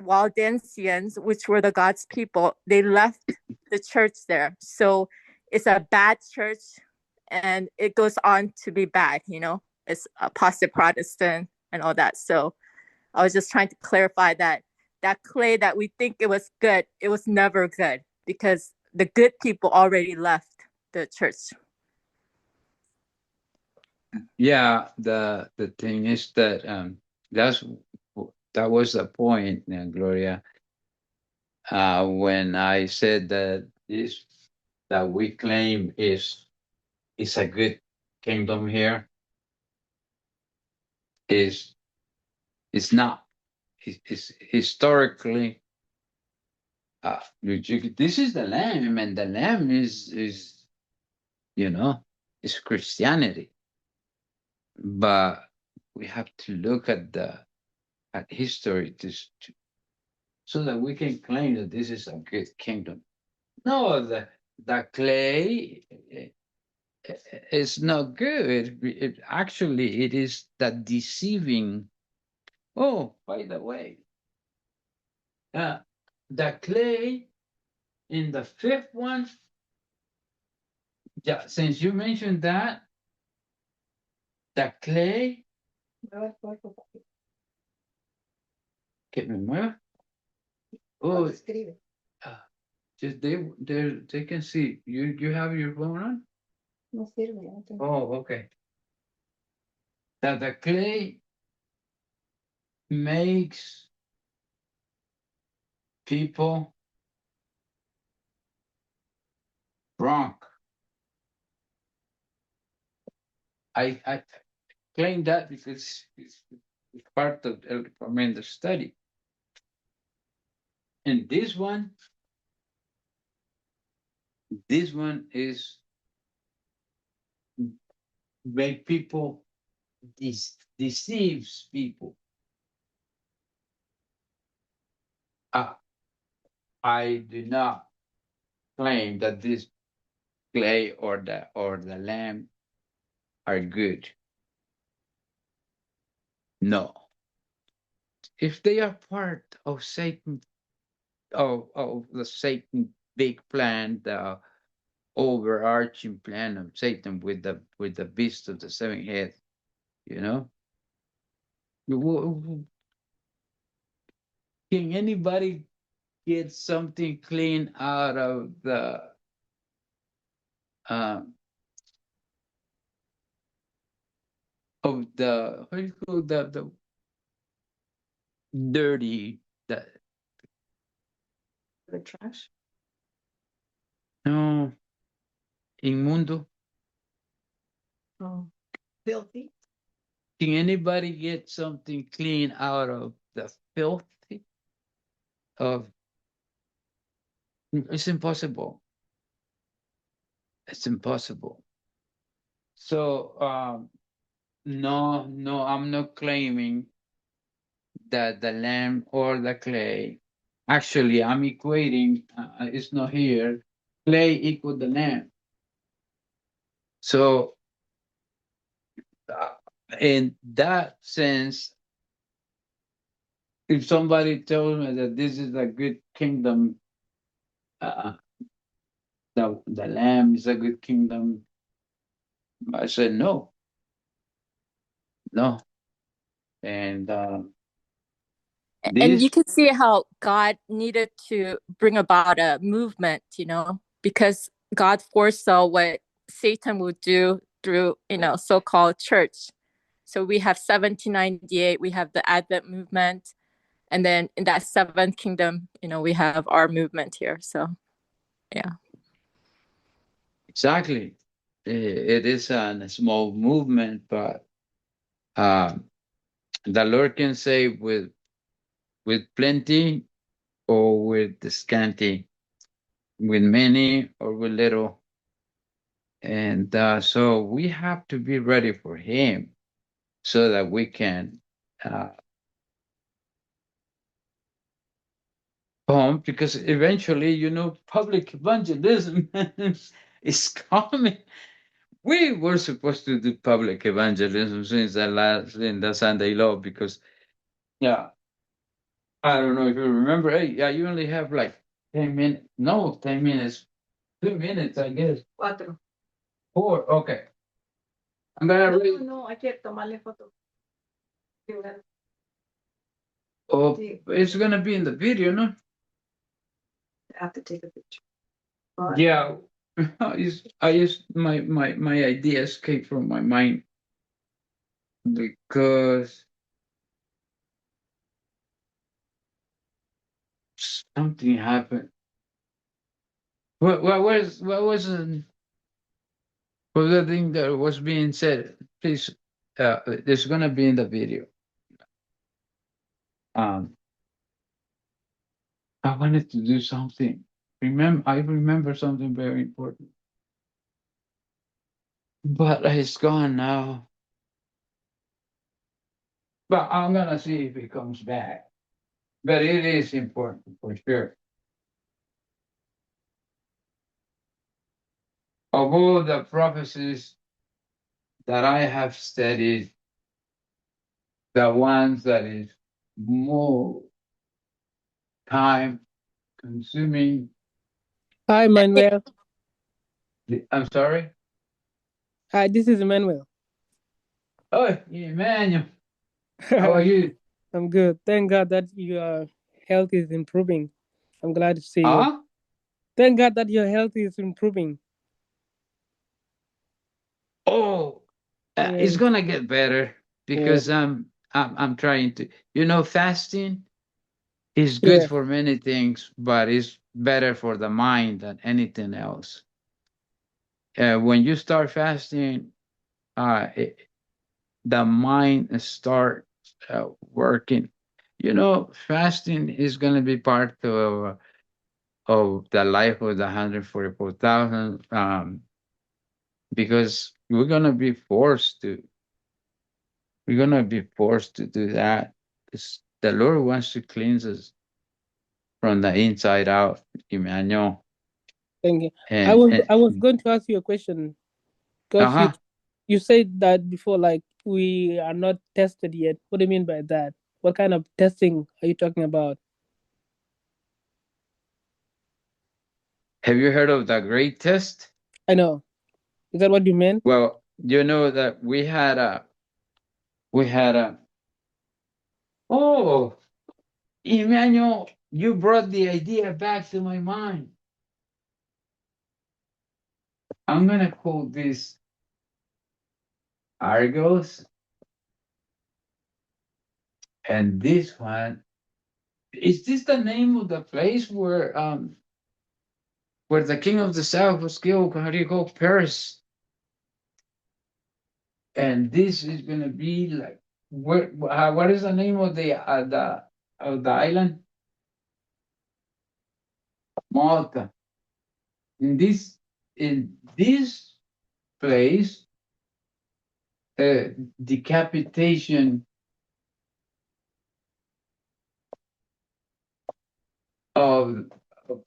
[SPEAKER 2] Waldensians, which were the God's people, they left the church there. So it's a bad church, and it goes on to be bad, it's apostate Protestant and all that. So I was just trying to clarify that clay that we think it was good, it was never good, because the good people already left the church.
[SPEAKER 1] Yeah, the thing is that that was the point, Gloria. When I said that this that we claim is a good kingdom here, is it's not. It's historically, this is the Lamb, and the Lamb is is Christianity. But we have to look at history so that we can claim that this is a good kingdom. No, the clay is not good. Actually, it is that deceiving. Oh, by the way, the clay in the fifth one. Yeah, since you mentioned that, the clay. Que me mueva. Oh, just they can see. You have your phone on?
[SPEAKER 2] No sirve, no tengo.
[SPEAKER 1] Oh, okay. That the clay makes people drunk. I claim that because it's part of the study. And this one is make people deceives people. I do not claim that this clay or the lamb are good. No. If they are part of Satan, of the Satan big plan, the overarching plan of Satan with the beast of the seven heads, can anybody get something clean out of the what do you call the dirty, the
[SPEAKER 2] trash?
[SPEAKER 1] no, inmundo?
[SPEAKER 2] Oh, filthy.
[SPEAKER 1] Can anybody get something clean out of the filthy of? It's impossible. It's impossible. So no, I'm not claiming that the lamb or the clay. Actually, I'm equating. It's not here. Clay equal the lamb. So in that sense, if somebody tells me that this is a good kingdom, the lamb is a good kingdom, I said no. And
[SPEAKER 2] and you can see how God needed to bring about a movement, because God foresaw what Satan would do through, so-called church. So we have 1798, we have the Advent movement, and then in that seventh kingdom, we have our movement here. So, yeah.
[SPEAKER 1] Exactly. It is a small movement, but the Lord can save with plenty or with the scanty, with many or with little. And so we have to be ready for Him so that we can come, because eventually, public evangelism is coming. We were supposed to do public evangelism since in the Sunday law, because I don't know if you remember. Hey, yeah, you only have like 10 minutes. No, 10 minutes. 2 minutes, I guess.
[SPEAKER 2] 4.
[SPEAKER 1] 4. Okay. I'm gonna read.
[SPEAKER 2] No, I can't tomarle foto.
[SPEAKER 1] Oh, it's gonna be in the video, no?
[SPEAKER 2] I have to take a picture.
[SPEAKER 1] Yeah. I just my idea escaped from my mind because something happened. What was the thing that was being said? Please, it's gonna be in the video. I wanted to do something. I remember something very important, but it's gone now. But I'm gonna see if it comes back. But it is important for sure. Of all the prophecies that I have studied, the ones that is more time consuming.
[SPEAKER 8] Hi, Manuel.
[SPEAKER 1] I'm sorry.
[SPEAKER 8] Hi, this is Manuel.
[SPEAKER 1] Oh, Emmanuel. How are you?
[SPEAKER 8] I'm good. Thank God that your health is improving. I'm glad to see you.
[SPEAKER 1] Huh?
[SPEAKER 8] Thank God that your health is improving.
[SPEAKER 1] Oh, it's
[SPEAKER 8] Yeah.
[SPEAKER 1] gonna get better because I'm trying to. Fasting is good
[SPEAKER 8] Yeah.
[SPEAKER 1] for many things, but it's better for the mind than anything else. When you start fasting, the mind starts working. Fasting is going to be part of the life of the 144,000, because we're gonna be forced to do that. 'Cause the Lord wants to cleanse us from the inside out, Emmanuel.
[SPEAKER 8] Thank you. I
[SPEAKER 1] And,
[SPEAKER 8] was
[SPEAKER 1] and
[SPEAKER 8] I was going to ask you a question because you
[SPEAKER 1] uh-huh.
[SPEAKER 8] you said that before, like we are not tested yet. What do you mean by that? What kind of testing are you talking about?
[SPEAKER 1] Have you heard of the great test?
[SPEAKER 8] I know. Is that what you meant?
[SPEAKER 1] Well, you know that we had a oh, Emmanuel, you brought the idea back to my mind. I'm gonna call this Argos, and this one, is this the name of the place where the king of the south was killed? How do you call Paris? And this is gonna be like what is the name of the island? Malta. In this place, decapitation of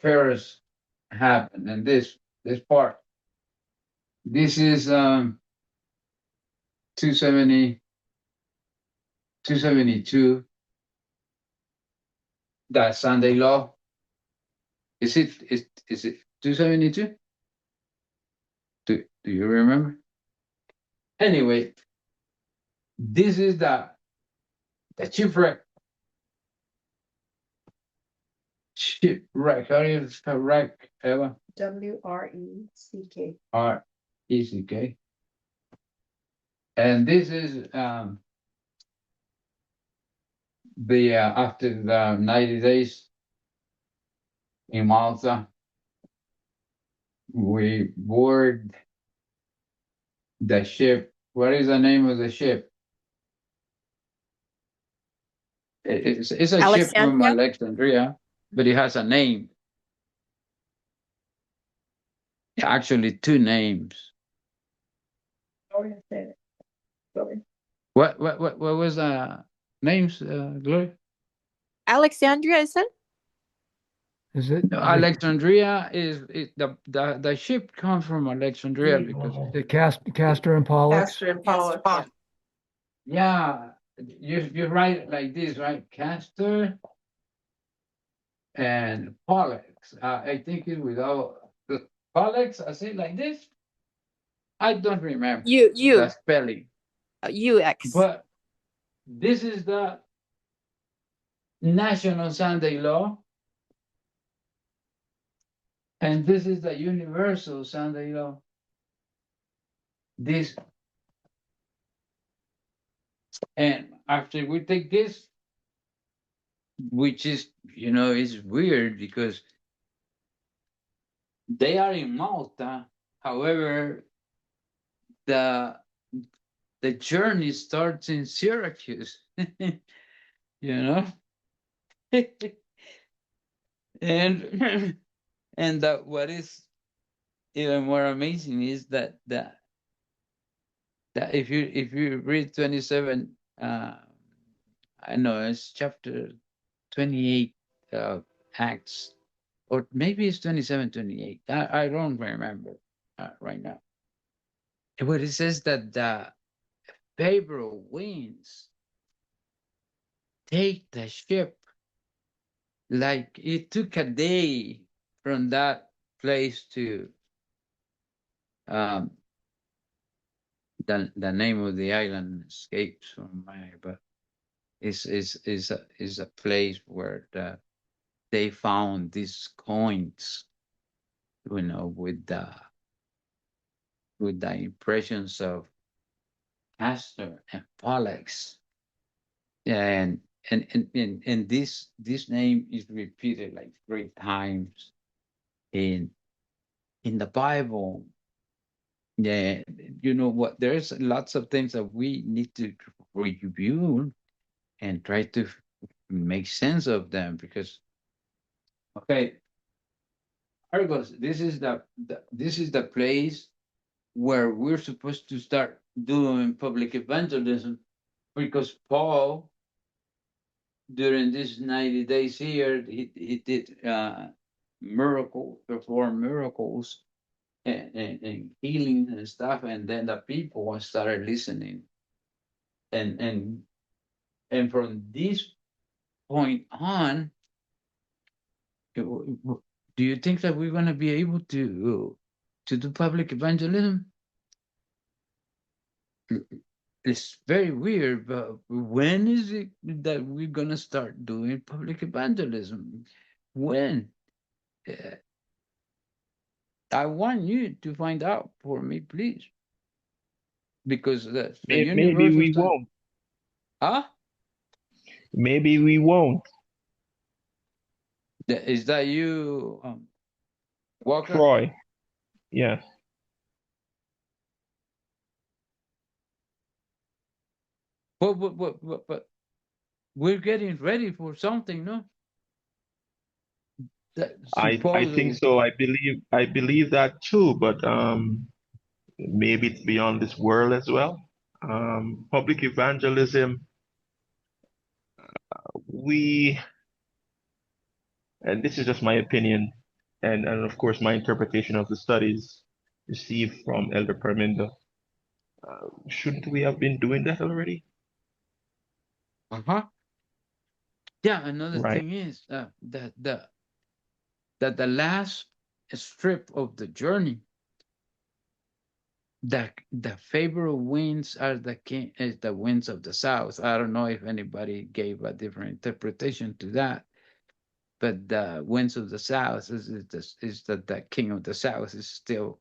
[SPEAKER 1] Paris happened. And this part, this is 270, 272. That Sunday law. Is it 272? Do you remember? Anyway, this is the shipwreck. Shipwreck. How do you spell wreck, Eva?
[SPEAKER 2] WRECK.
[SPEAKER 1] RECK. And this is the after the 90 days in Malta, we board the ship. What is the name of the ship? It's a ship from
[SPEAKER 2] Alexandria.
[SPEAKER 1] Alexandria, but it has a name. Actually, two names. What was the names, Gloria?
[SPEAKER 2] Alexandria, is it?
[SPEAKER 9] Is it
[SPEAKER 1] No, Alexandria is the ship comes from Alexandria because
[SPEAKER 9] the Castor and Pollux?
[SPEAKER 2] Castor and Pollux.
[SPEAKER 1] yeah, you write it like this, right? Castor and Pollux. I think it without the Pollux. I say it like this. I don't remember the spelling.
[SPEAKER 2] UX.
[SPEAKER 1] But this is the National Sunday Law, and this is the Universal Sunday Law. This, and after we take this, which is, is weird because they are in Malta. However, the journey starts in Syracuse, you know, and what is even more amazing is that if you read 27, I know it's chapter 28 of Acts, or maybe it's 27, 28. I don't remember right now. But it says that the favorable winds take the ship, like it took a day from that place to the name of the island escapes from my, but is a place where they found these coins, with the impressions of Castor and Pollux. And this name is repeated like 3 times in the Bible. Yeah, what? There's lots of things that we need to review and try to make sense of them, because, okay, Argos, this is the place where we're supposed to start doing public evangelism, because Paul, during these 90 days here, he did perform miracles and healing and stuff, and then the people started listening, and from this point on, do you think that we're going to be able to do public evangelism? It's very weird, but when is it that we're going to start doing public evangelism? When? I want you to find out for me, please. Because the
[SPEAKER 5] Maybe
[SPEAKER 1] universal
[SPEAKER 5] we won't.
[SPEAKER 1] Huh?
[SPEAKER 5] Maybe we won't.
[SPEAKER 1] Is that you, Walker?
[SPEAKER 5] Troy. Yes.
[SPEAKER 1] But we're getting ready for something, no?
[SPEAKER 5] I think so. I believe that too, but maybe it's beyond this world as well. Public evangelism, and this is just my opinion, and of course my interpretation of the studies received from Elder Parminda. Shouldn't we have been doing that already?
[SPEAKER 1] Yeah, another
[SPEAKER 5] Right.
[SPEAKER 1] thing is that the last strip of the journey, the favorable winds are the winds of the south. I don't know if anybody gave a different interpretation to that, but the winds of the south is that the king of the south is still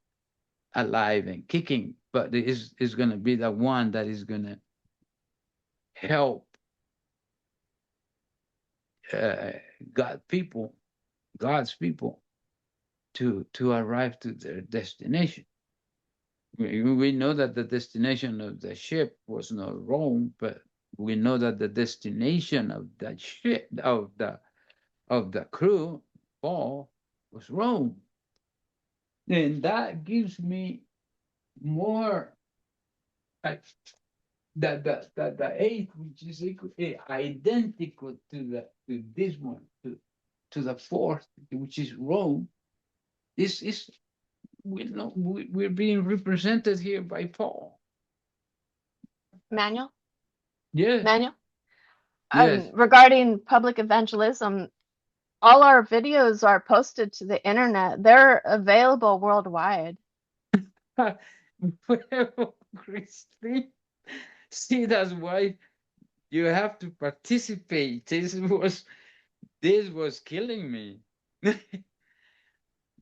[SPEAKER 1] alive and kicking, but it is going to be the one that is going to help God's people to arrive to their destination. We know that the destination of the ship was not Rome, but we know that the destination of that ship, of the crew, Paul, was Rome. And that gives me more that the 8, which is identical to this one, to the 4th, which is Rome. This is we're being represented here by Paul.
[SPEAKER 10] Manuel?
[SPEAKER 1] Yes.
[SPEAKER 10] Manuel?
[SPEAKER 1] Yes.
[SPEAKER 10] Regarding public evangelism, all our videos are posted to the internet. They're available worldwide.
[SPEAKER 1] Well, Christine, see, that's why you have to participate. This was killing me.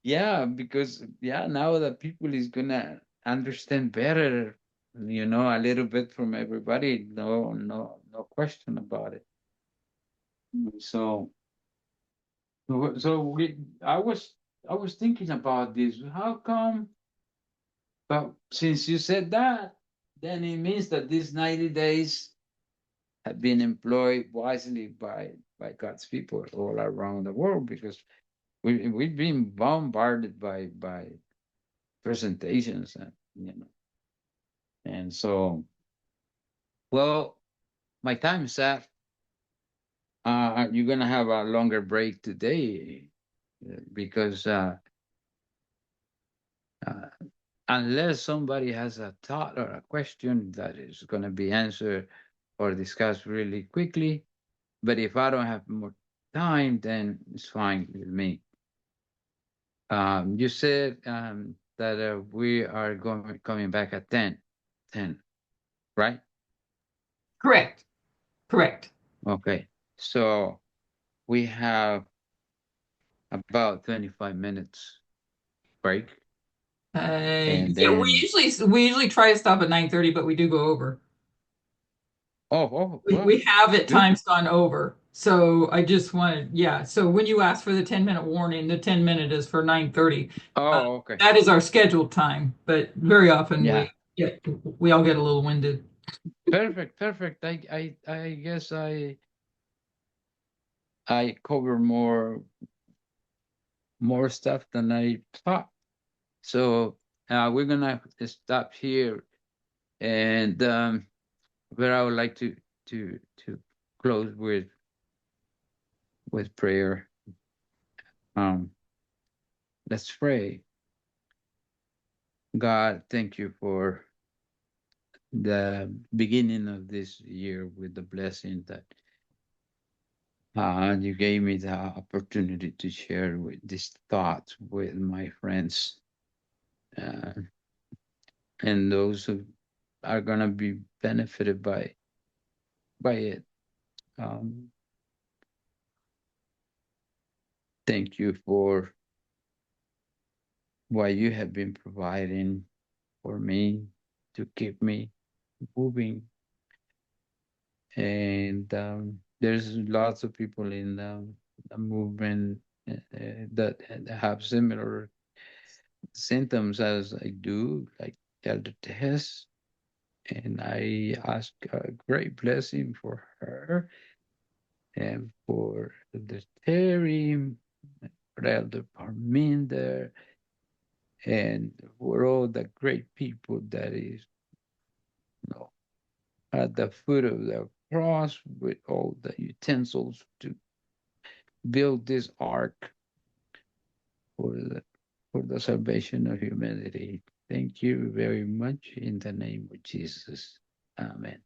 [SPEAKER 1] Yeah, because now that people is gonna understand better, a little bit from everybody. No question about it. So, I was thinking about this. How come? But since you said that, then it means that these 90 days have been employed wisely by God's people all around the world, because we've been bombarded by presentations, and so, well, my time is up. You're gonna have a longer break today, because unless somebody has a thought or a question that is gonna be answered or discussed really quickly. But if I don't have more time, then it's fine with me. You said that we are coming back at 10, right?
[SPEAKER 7] Correct.
[SPEAKER 1] Okay. So we have about 25 minutes break. And
[SPEAKER 7] Yeah,
[SPEAKER 1] then,
[SPEAKER 7] we usually try to stop at 9:30, but we do go over.
[SPEAKER 1] well,
[SPEAKER 7] We have at
[SPEAKER 1] good.
[SPEAKER 7] times gone over. So I just wanted, so when you ask for the 10-minute warning, the 10-minute is for 9:30.
[SPEAKER 1] Oh, okay.
[SPEAKER 7] That is our scheduled time, but very often
[SPEAKER 1] Yeah.
[SPEAKER 7] we all get a little winded.
[SPEAKER 1] Perfect. I guess I cover more stuff than I thought. So we're gonna stop here, and but I would like to close with prayer. Let's pray. God, thank you for the beginning of this year with the blessing that you gave me the opportunity to share with these thoughts with my friends, and those who are gonna be benefited by it. Thank you for what you have been providing for me to keep me moving. And there's lots of people in the movement that have similar symptoms as I do, like Elder Tess. And I ask a great blessing for her and for Elder Terry, for Elder Parminder, and for all the great people that is, at the foot of the cross with all the utensils to build this ark for the salvation of humanity. Thank you very much in the name of Jesus. Amen.